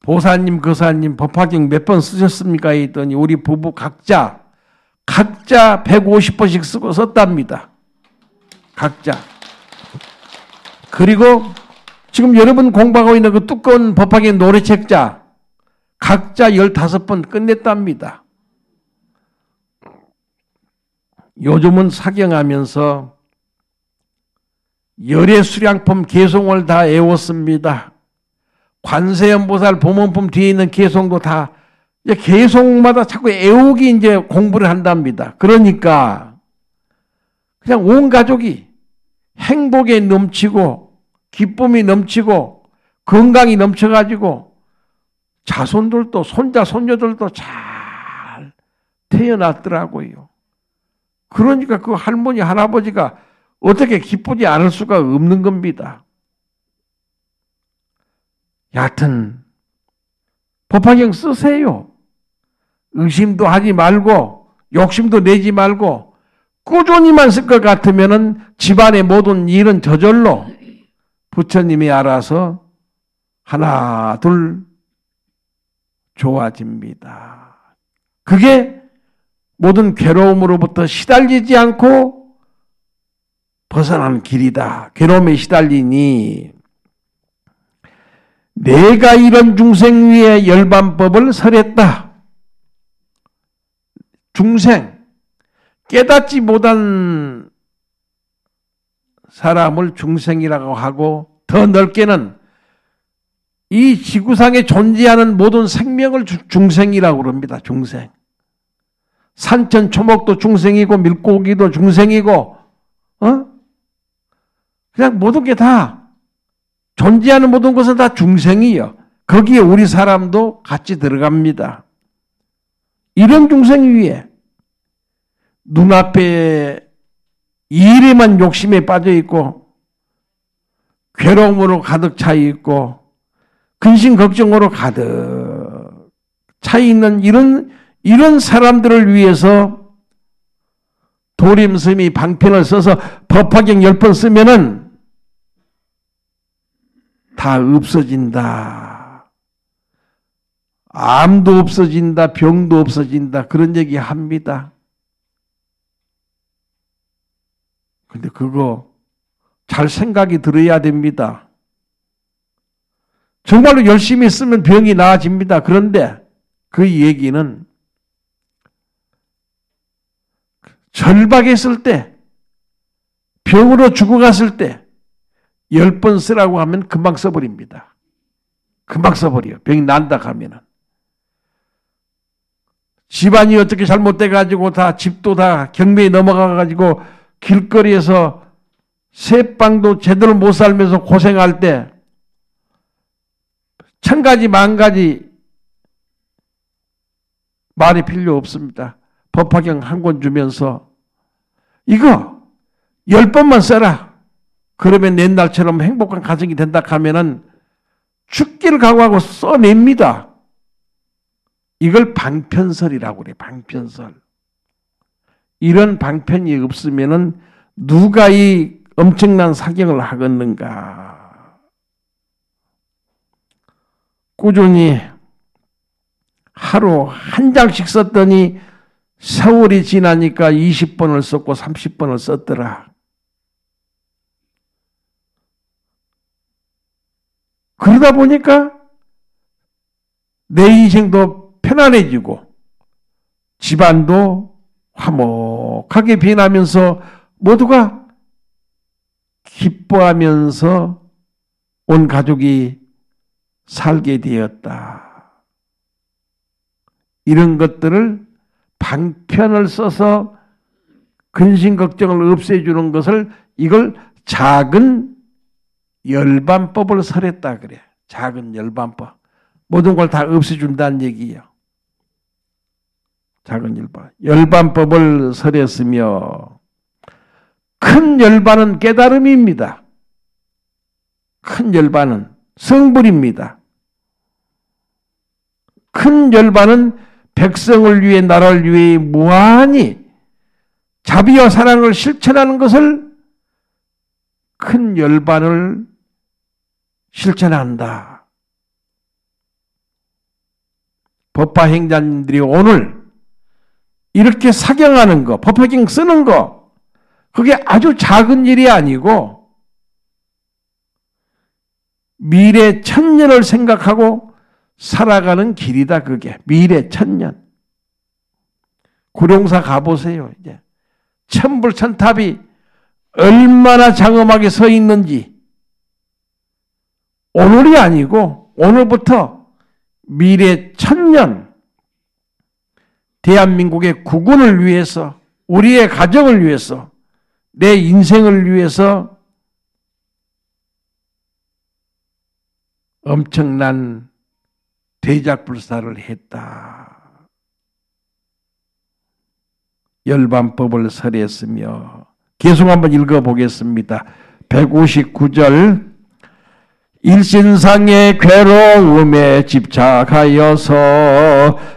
보사님, 거사님 법화경 몇 번 쓰셨습니까? 했더니 우리 부부 각자 150번씩 쓰고 썼답니다. 각자. 그리고 지금 여러분 공부하고 있는 그 두꺼운 법화경 노래책자 각자 15번 끝냈답니다. 요즘은 사경하면서 열애 수량품 개송을 다 애웠습니다. 관세음보살 보문품 뒤에 있는 개송도 다 개송마다 자꾸 애우기 이제 공부를 한답니다. 그러니까 그냥 온 가족이 행복에 넘치고 기쁨이 넘치고 건강이 넘쳐가지고 자손들도 손자 손녀들도 잘 태어났더라고요. 그러니까 그 할머니 할아버지가 어떻게 기쁘지 않을 수가 없는 겁니다. 여하튼 법화경 쓰세요. 의심도 하지 말고 욕심도 내지 말고 꾸준히만 쓸 것 같으면은 집안의 모든 일은 저절로 부처님이 알아서 하나 둘 좋아집니다. 그게 모든 괴로움으로부터 시달리지 않고 벗어나는 길이다. 괴로움에 시달리니 내가 이런 중생 위에 열반법을 설했다. 중생, 깨닫지 못한 사람을 중생이라고 하고 더 넓게는 이 지구상에 존재하는 모든 생명을 중생이라고 그럽니다. 중생. 산천 초목도 중생이고 밀고기도 중생이고 그냥 모든 게 다 존재하는 모든 것은 다 중생이요. 거기에 우리 사람도 같이 들어갑니다. 이런 중생 위에 눈앞에 일에만 욕심에 빠져 있고 괴로움으로 가득 차 있고 근심 걱정으로 가득 차 있는 이런 사람들을 위해서 도림스님이 방편을 써서 법화경 10번 쓰면은 다 없어진다. 암도 없어진다. 병도 없어진다. 그런 얘기 합니다. 근데 그거 잘 생각이 들어야 됩니다. 정말로 열심히 쓰면 병이 나아집니다. 그런데 그 얘기는 절박했을 때, 병으로 죽어갔을 때 10번 쓰라고 하면 금방 써버립니다. 금방 써버려요. 병이 난다 하면은. 집안이 어떻게 잘못돼가지고 집도 다 경매에 넘어가가지고 길거리에서 새빵도 제대로 못 살면서 고생할 때 1000가지 만가지 말이 필요 없습니다. 법화경 한 권 주면서 이거 10번만 써라. 그러면 옛날처럼 행복한 가정이 된다 하면은 죽기를 각오하고 써냅니다. 이걸 방편설이라고 그래. 방편설. 이런 방편이 없으면은 누가 이 엄청난 사경을 하겠는가. 꾸준히 하루 한 장씩 썼더니 세월이 지나니까 20번을 썼고 30번을 썼더라. 그러다 보니까 내 인생도 편안해지고 집안도 화목하게 변하면서 모두가 기뻐하면서 온 가족이 살게 되었다. 이런 것들을 방편을 써서 근심 걱정을 없애주는 것을 이걸 작은 열반법을 설했다 그래. 작은 열반법. 모든 걸 다 없애준다는 얘기예요. 작은 열반. 열반법을 설했으며 큰 열반은 깨달음입니다. 큰 열반은 성불입니다. 큰 열반은 백성을 위해 나라를 위해 무한히 자비와 사랑을 실천하는 것을 큰 열반을 실천한다. 법화행자님들이 오늘 이렇게 사경하는 거, 법화경 쓰는 거, 그게 아주 작은 일이 아니고 미래 1000년을 생각하고 살아가는 길이다. 그게 미래 1000년. 구룡사 가보세요. 이제 천불천탑이 얼마나 장엄하게 서 있는지 오늘이 아니고 오늘부터 미래 1000년 대한민국의 국군을 위해서 우리의 가정을 위해서 내 인생을 위해서 엄청난 대작불사를 했다. 열반법을 설했으며 계속 한번 읽어보겠습니다. 159절 일신상의 괴로움에 집착하여서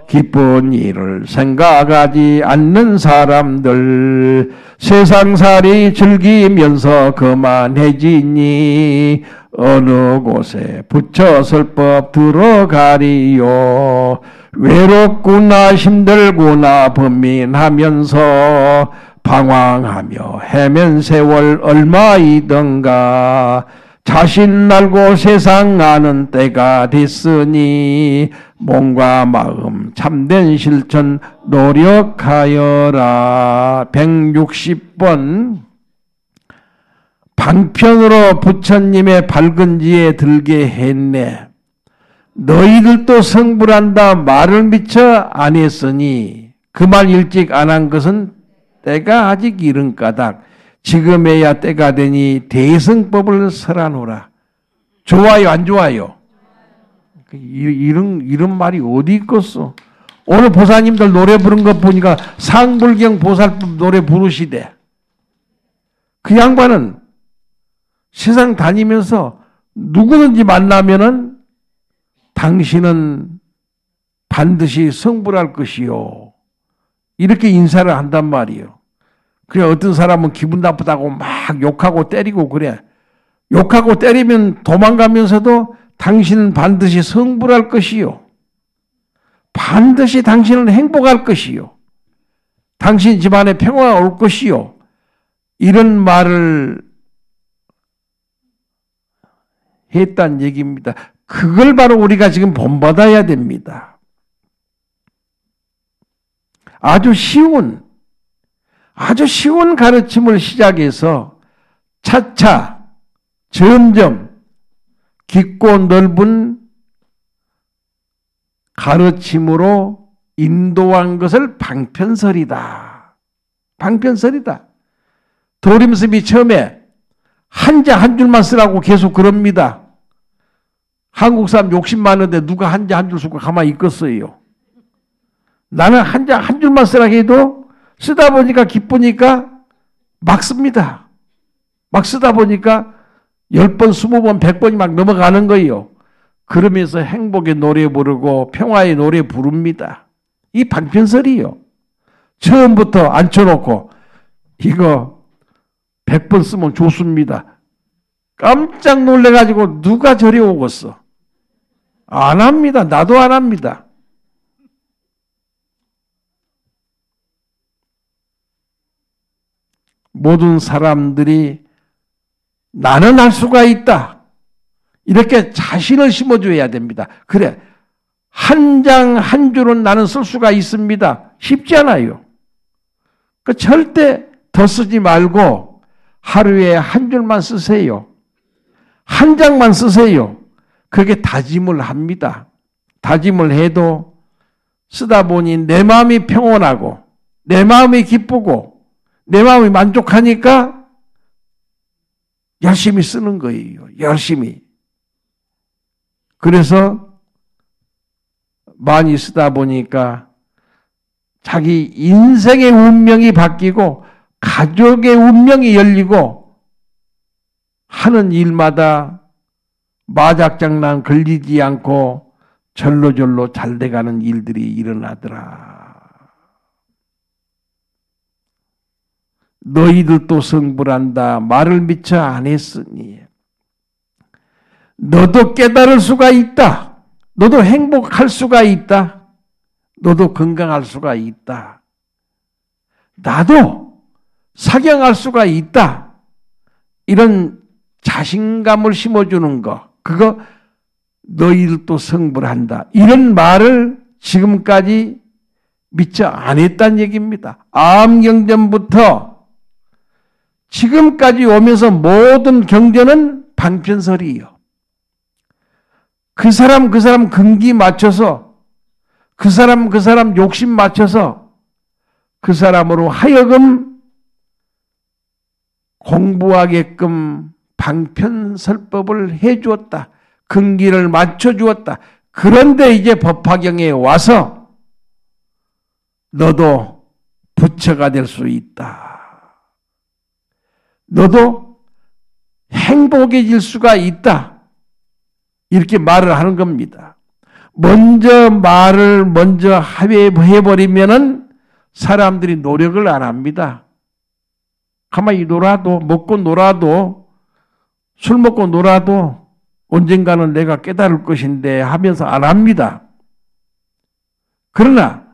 기쁜 일을 생각하지 않는 사람들 세상살이 즐기면서 그만해지니 어느 곳에 붙여설 법 들어가리요. 외롭구나 힘들구나 번민하면서 방황하며 헤맨 세월 얼마이던가 자신 알고 세상 아는 때가 됐으니 몸과 마음 참된 실천 노력하여라. 160번 방편으로 부처님의 발근지에 들게 했네. 너희들도 성불한다 말을 미처 안 했으니 그 말 일찍 안 한 것은 때가 아직 이른 까닭 지금에야 때가 되니 대승법을 설하노라. 좋아요 안 좋아요? 이런 말이 어디 있겠어? 오늘 보사님들 노래 부른 거 보니까 상불경 보살법 노래 부르시대. 그 양반은 세상 다니면서 누구든지 만나면은 당신은 반드시 성불할 것이요. 이렇게 인사를 한단 말이에요. 그래, 어떤 사람은 기분 나쁘다고 막 욕하고 때리고 그래. 욕하고 때리면 도망가면서도 당신은 반드시 성불할 것이요. 반드시 당신은 행복할 것이요. 당신 집안에 평화가 올 것이요. 이런 말을 했단 얘기입니다. 그걸 바로 우리가 지금 본받아야 됩니다. 아주 쉬운 가르침을 시작해서 차차 점점 깊고 넓은 가르침으로 인도한 것을 방편설이다. 방편설이다. 도림스님이 처음에 한자 한 줄만 쓰라고 계속 그럽니다. 한국 사람 욕심 많은데 누가 한자 한 줄 쓰고 가만히 있겠어요. 나는 한자 한 줄만 쓰라고 해도 쓰다 보니까 기쁘니까 막 씁니다. 막 쓰다 보니까 10번, 20번, 100번이 막 넘어가는 거예요. 그러면서 행복의 노래 부르고 평화의 노래 부릅니다. 이 방편설이요. 처음부터 앉혀놓고 이거 100번 쓰면 좋습니다. 깜짝 놀래가지고 누가 저리 오겠어. 안 합니다. 나도 안 합니다. 모든 사람들이 나는 할 수가 있다. 이렇게 자신을 심어줘야 됩니다. 그래, 한 장 한 줄은 나는 쓸 수가 있습니다. 쉽지 않아요. 그 절대 더 쓰지 말고 하루에 한 줄만 쓰세요. 한 장만 쓰세요. 그게 다짐을 합니다. 다짐을 해도 쓰다 보니 내 마음이 평온하고 내 마음이 기쁘고 내 마음이 만족하니까 열심히 쓰는 거예요. 열심히. 그래서 많이 쓰다 보니까 자기 인생의 운명이 바뀌고 가족의 운명이 열리고 하는 일마다 마작장난 걸리지 않고 절로절로 잘 돼가는 일들이 일어나더라. 너희들도 성불한다. 말을 미처 안 했으니. 너도 깨달을 수가 있다. 너도 행복할 수가 있다. 너도 건강할 수가 있다. 나도 사경할 수가 있다. 이런 자신감을 심어주는 거. 그거 너희들도 성불한다. 이런 말을 지금까지 미처 안 했다는 얘기입니다. 암경전부터 지금까지 오면서 모든 경전은 방편설이에요. 그 사람 근기 맞춰서 그 사람 욕심 맞춰서 그 사람으로 하여금 공부하게끔 방편설법을 해주었다. 근기를 맞춰주었다. 그런데 이제 법화경에 와서 너도 부처가 될 수 있다. 너도 행복해질 수가 있다. 이렇게 말을 하는 겁니다. 말을 먼저 해버리면은 사람들이 노력을 안 합니다. 가만히 놀아도, 먹고 놀아도, 술 먹고 놀아도 언젠가는 내가 깨달을 것인데 하면서 안 합니다. 그러나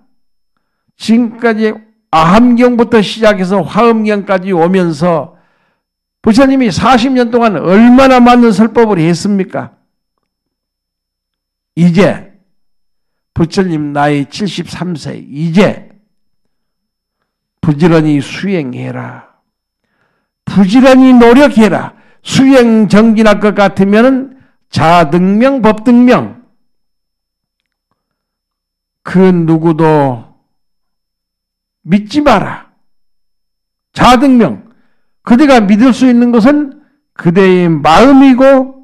지금까지 아함경부터 시작해서 화엄경까지 오면서 부처님이 40년 동안 얼마나 많은 설법을 했습니까? 이제 부처님 나이 73세 이제 부지런히 수행해라. 부지런히 노력해라. 수행 정진할 것 같으면 자등명 법등명 그 누구도 믿지 마라. 자등명 그대가 믿을 수 있는 것은 그대의 마음이고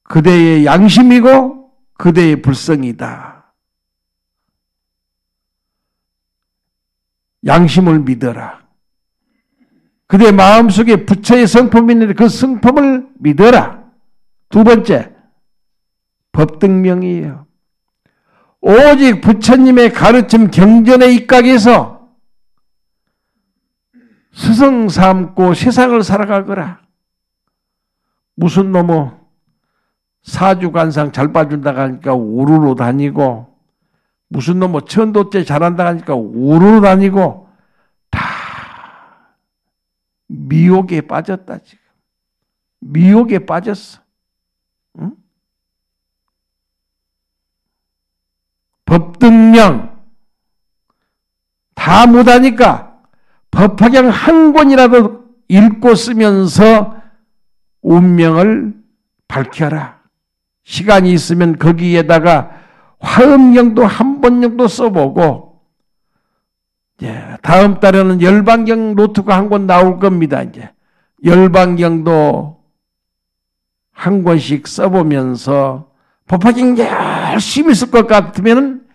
그대의 양심이고 그대의 불성이다. 양심을 믿어라. 그대 마음속에 부처의 성품이 있는데 그 성품을 믿어라. 두 번째, 법등명이에요. 오직 부처님의 가르침 경전에 입각해서 스승 삼고 세상을 살아가거라. 무슨 놈의 사주관상 잘 봐준다고 하니까 우르르 다니고, 무슨 놈의 천도째 잘한다고 하니까 우르르 다니고, 다 미혹에 빠졌다 지금. 미혹에 빠졌어. 응? 법등명 다 못하니까 법화경 한 권이라도 읽고 쓰면서 운명을 밝혀라. 시간이 있으면 거기에다가 화엄경도 한 번 정도 써보고, 다음 달에는 열반경 노트가 한 권 나올 겁니다. 이제 열반경도 한 권씩 써보면서 법화경 열심히 쓸 것 같으면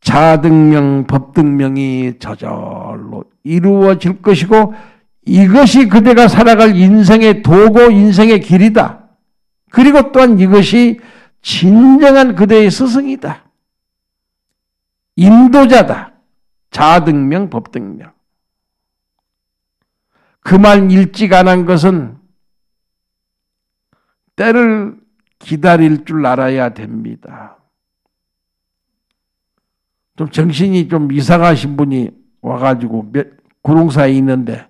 자등명, 법등명이 저절로 이루어질 것이고, 이것이 그대가 살아갈 인생의 도고 인생의 길이다. 그리고 또한 이것이 진정한 그대의 스승이다. 인도자다. 자등명, 법등명. 그 말 일찍 안 한 것은 때를 기다릴 줄 알아야 됩니다. 좀 정신이 좀 이상하신 분이 와가지고 구룡사에 있는데,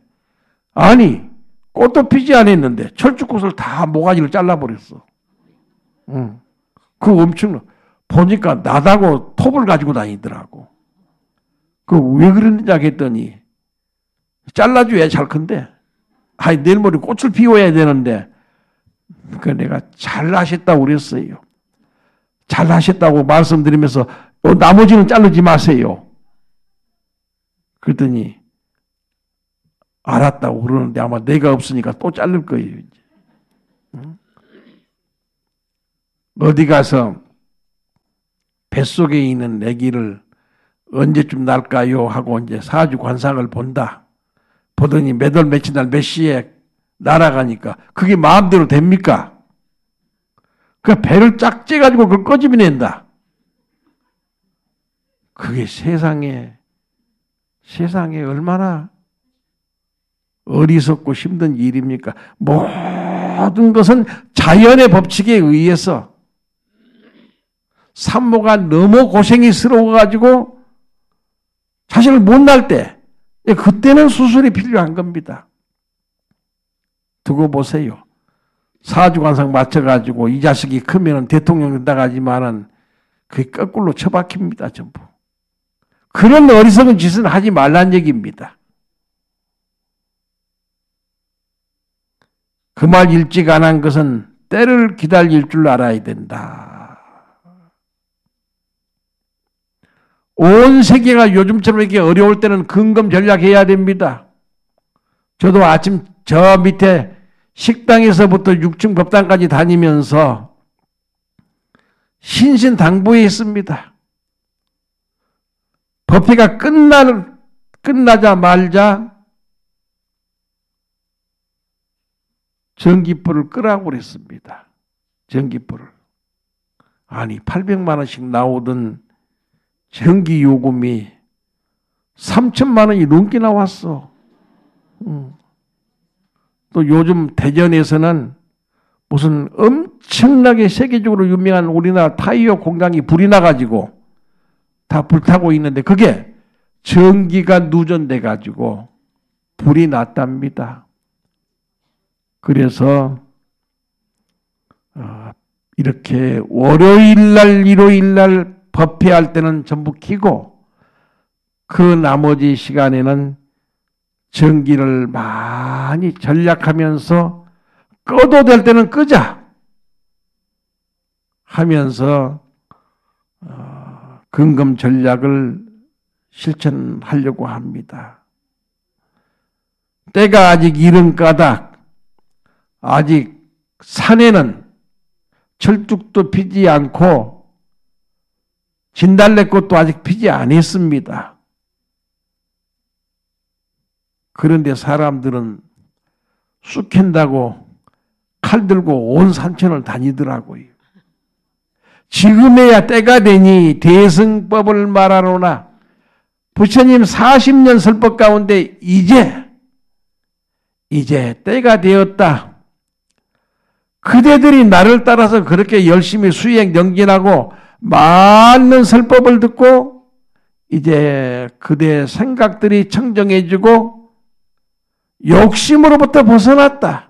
아니 꽃도 피지 않았는데 철쭉꽃을 다 모가지를 잘라버렸어. 그 엄청 보니까 나다고 톱을 가지고 다니더라고. 그 왜 그러느냐 했더니 잘라줘야 잘 큰데, 내일 모레 꽃을 피워야 되는데, 그 내가 잘하셨다고 그랬어요. 잘하셨다고 말씀드리면서 나머지는 자르지 마세요. 그랬더니 알았다고 그러는데 아마 내가 없으니까 또 자를 거예요. 이제. 어디 가서 뱃속에 있는 아기를 언제쯤 날까요? 하고 이제 사주 관상을 본다. 보더니 몇 월 며칠 날 몇 시에 날아가니까 그게 마음대로 됩니까? 그 배를 쫙 째가지고 그걸 꺼집어낸다. 그게 세상에 얼마나 어리석고 힘든 일입니까? 모든 것은 자연의 법칙에 의해서 산모가 너무 고생이스러워가지고 자식을 못 낳을 때, 그때는 수술이 필요한 겁니다. 두고 보세요. 사주관상 맞춰가지고 이 자식이 크면 대통령 된다고 하지만은 그게 거꾸로 처박힙니다, 전부. 그런 어리석은 짓은 하지 말란 얘기입니다. 그 말 일찍 안 한 것은 때를 기다릴 줄 알아야 된다. 온 세계가 요즘처럼 이렇게 어려울 때는 근검 전략해야 됩니다. 저도 아침 저 밑에 식당에서부터 6층 법당까지 다니면서 신신당부했습니다. 법회가 끝나자마자 전기불을 끄라고 그랬습니다. 전기불을. 아니 800만 원씩 나오던 전기 요금이 3천만 원이 넘게 나왔어. 또 요즘 대전에서는 무슨 엄청나게 세계적으로 유명한 우리나라 타이어 공장이 불이 나가지고 다 불타고 있는데 그게 전기가 누전돼 가지고 불이 났답니다. 그래서 이렇게 월요일날 일요일날 법회할 때는 전부 켜고 그 나머지 시간에는 전기를 많이 전략하면서 꺼도 될 때는 끄자 하면서 근검 전략을 실천하려고 합니다. 때가 아직 이른 까닭, 아직 산에는 철쭉도 피지 않고 진달래꽃도 아직 피지 않았습니다. 그런데 사람들은 쑥 캔다고 칼 들고 온 산천을 다니더라고요. 지금에야 때가 되니 대승법을 말하노나 부처님 40년 설법 가운데 이제 때가 되었다. 그대들이 나를 따라서 그렇게 열심히 수행 정진하고 많은 설법을 듣고 이제 그대 생각들이 청정해지고 욕심으로부터 벗어났다.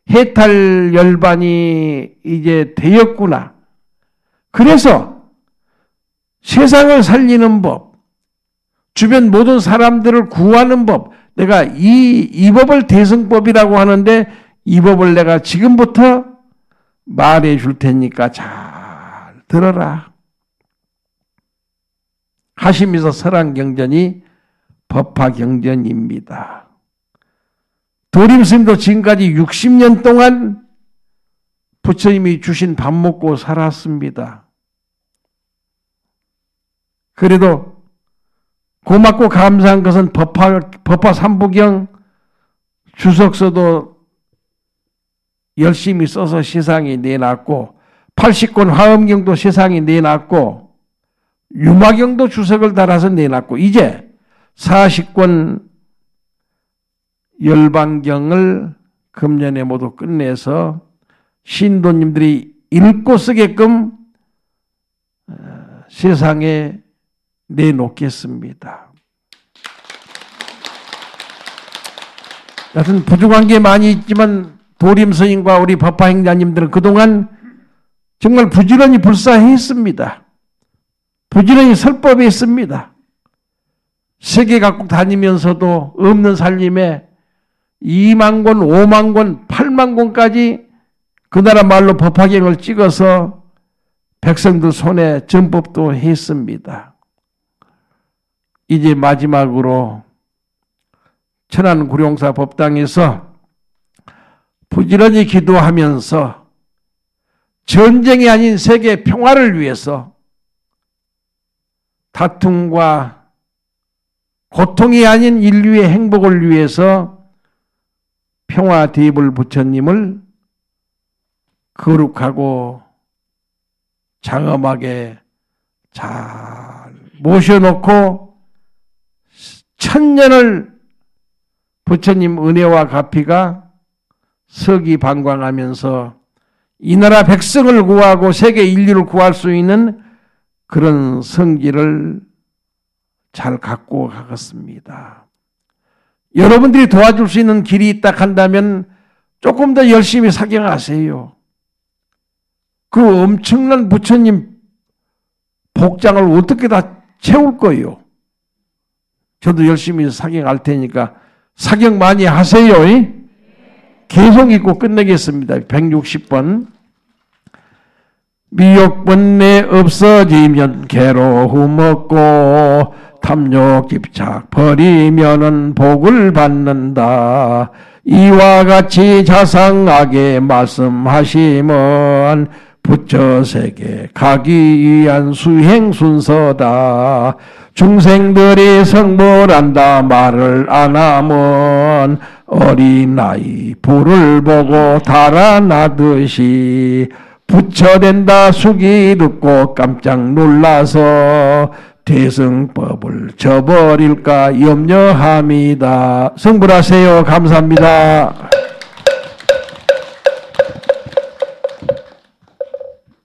해탈 열반이 이제 되었구나. 그래서 세상을 살리는 법, 주변 모든 사람들을 구하는 법, 내가 이 법을 대승법이라고 하는데 이 법을 내가 지금부터 말해 줄 테니까 잘 들어라. 하시면서 설한경전이 법화경전입니다. 도림스님도 지금까지 60년 동안 부처님이 주신 밥 먹고 살았습니다. 그래도 고맙고 감사한 것은 법화 삼부경 주석서도 열심히 써서 세상에 내놨고 80권 화엄경도 세상에 내놨고 유마경도 주석을 달아서 내놨고 이제 40권 열반경을 금년에 모두 끝내서 신도님들이 읽고 쓰게끔 세상에 내놓겠습니다. 여튼 부족한 게 많이 있지만 도림스님과 우리 법화행자님들은 그동안 정말 부지런히 불사했습니다. 부지런히 설법했습니다. 세계 각국 다니면서도 없는 살림에 2만 권, 5만 권, 8만 권까지 그 나라 말로 법화경을 찍어서 백성들 손에 전법도 했습니다. 이제 마지막으로 천안구룡사 법당에서 부지런히 기도하면서 전쟁이 아닌 세계 평화를 위해서 다툼과 고통이 아닌 인류의 행복을 위해서 평화대불 부처님을 거룩하고 장엄하게 잘 모셔놓고 천년을 부처님 은혜와 가피가 서기방광하면서 이 나라 백성을 구하고 세계 인류를 구할 수 있는 그런 성기를 잘 갖고 가겠습니다. 여러분들이 도와줄 수 있는 길이 있다 한다면 조금 더 열심히 사경하세요. 그 엄청난 부처님 복장을 어떻게 다 채울 거예요? 저도 열심히 사경할 테니까 사경 많이 하세요. 계속 읽고 끝내겠습니다. 160번. 미욕번뇌 없어지면 괴로움 없고 탐욕 집착 버리면은 복을 받는다. 이와 같이 자상하게 말씀하시면 부처세계 가기 위한 수행 순서다. 중생들이 성불한다 말을 안 하면 어린아이 불을 보고 달아나듯이 부처된다 숙이 듣고 깜짝 놀라서 대승법을 저버릴까 염려합니다. 성불하세요. 감사합니다.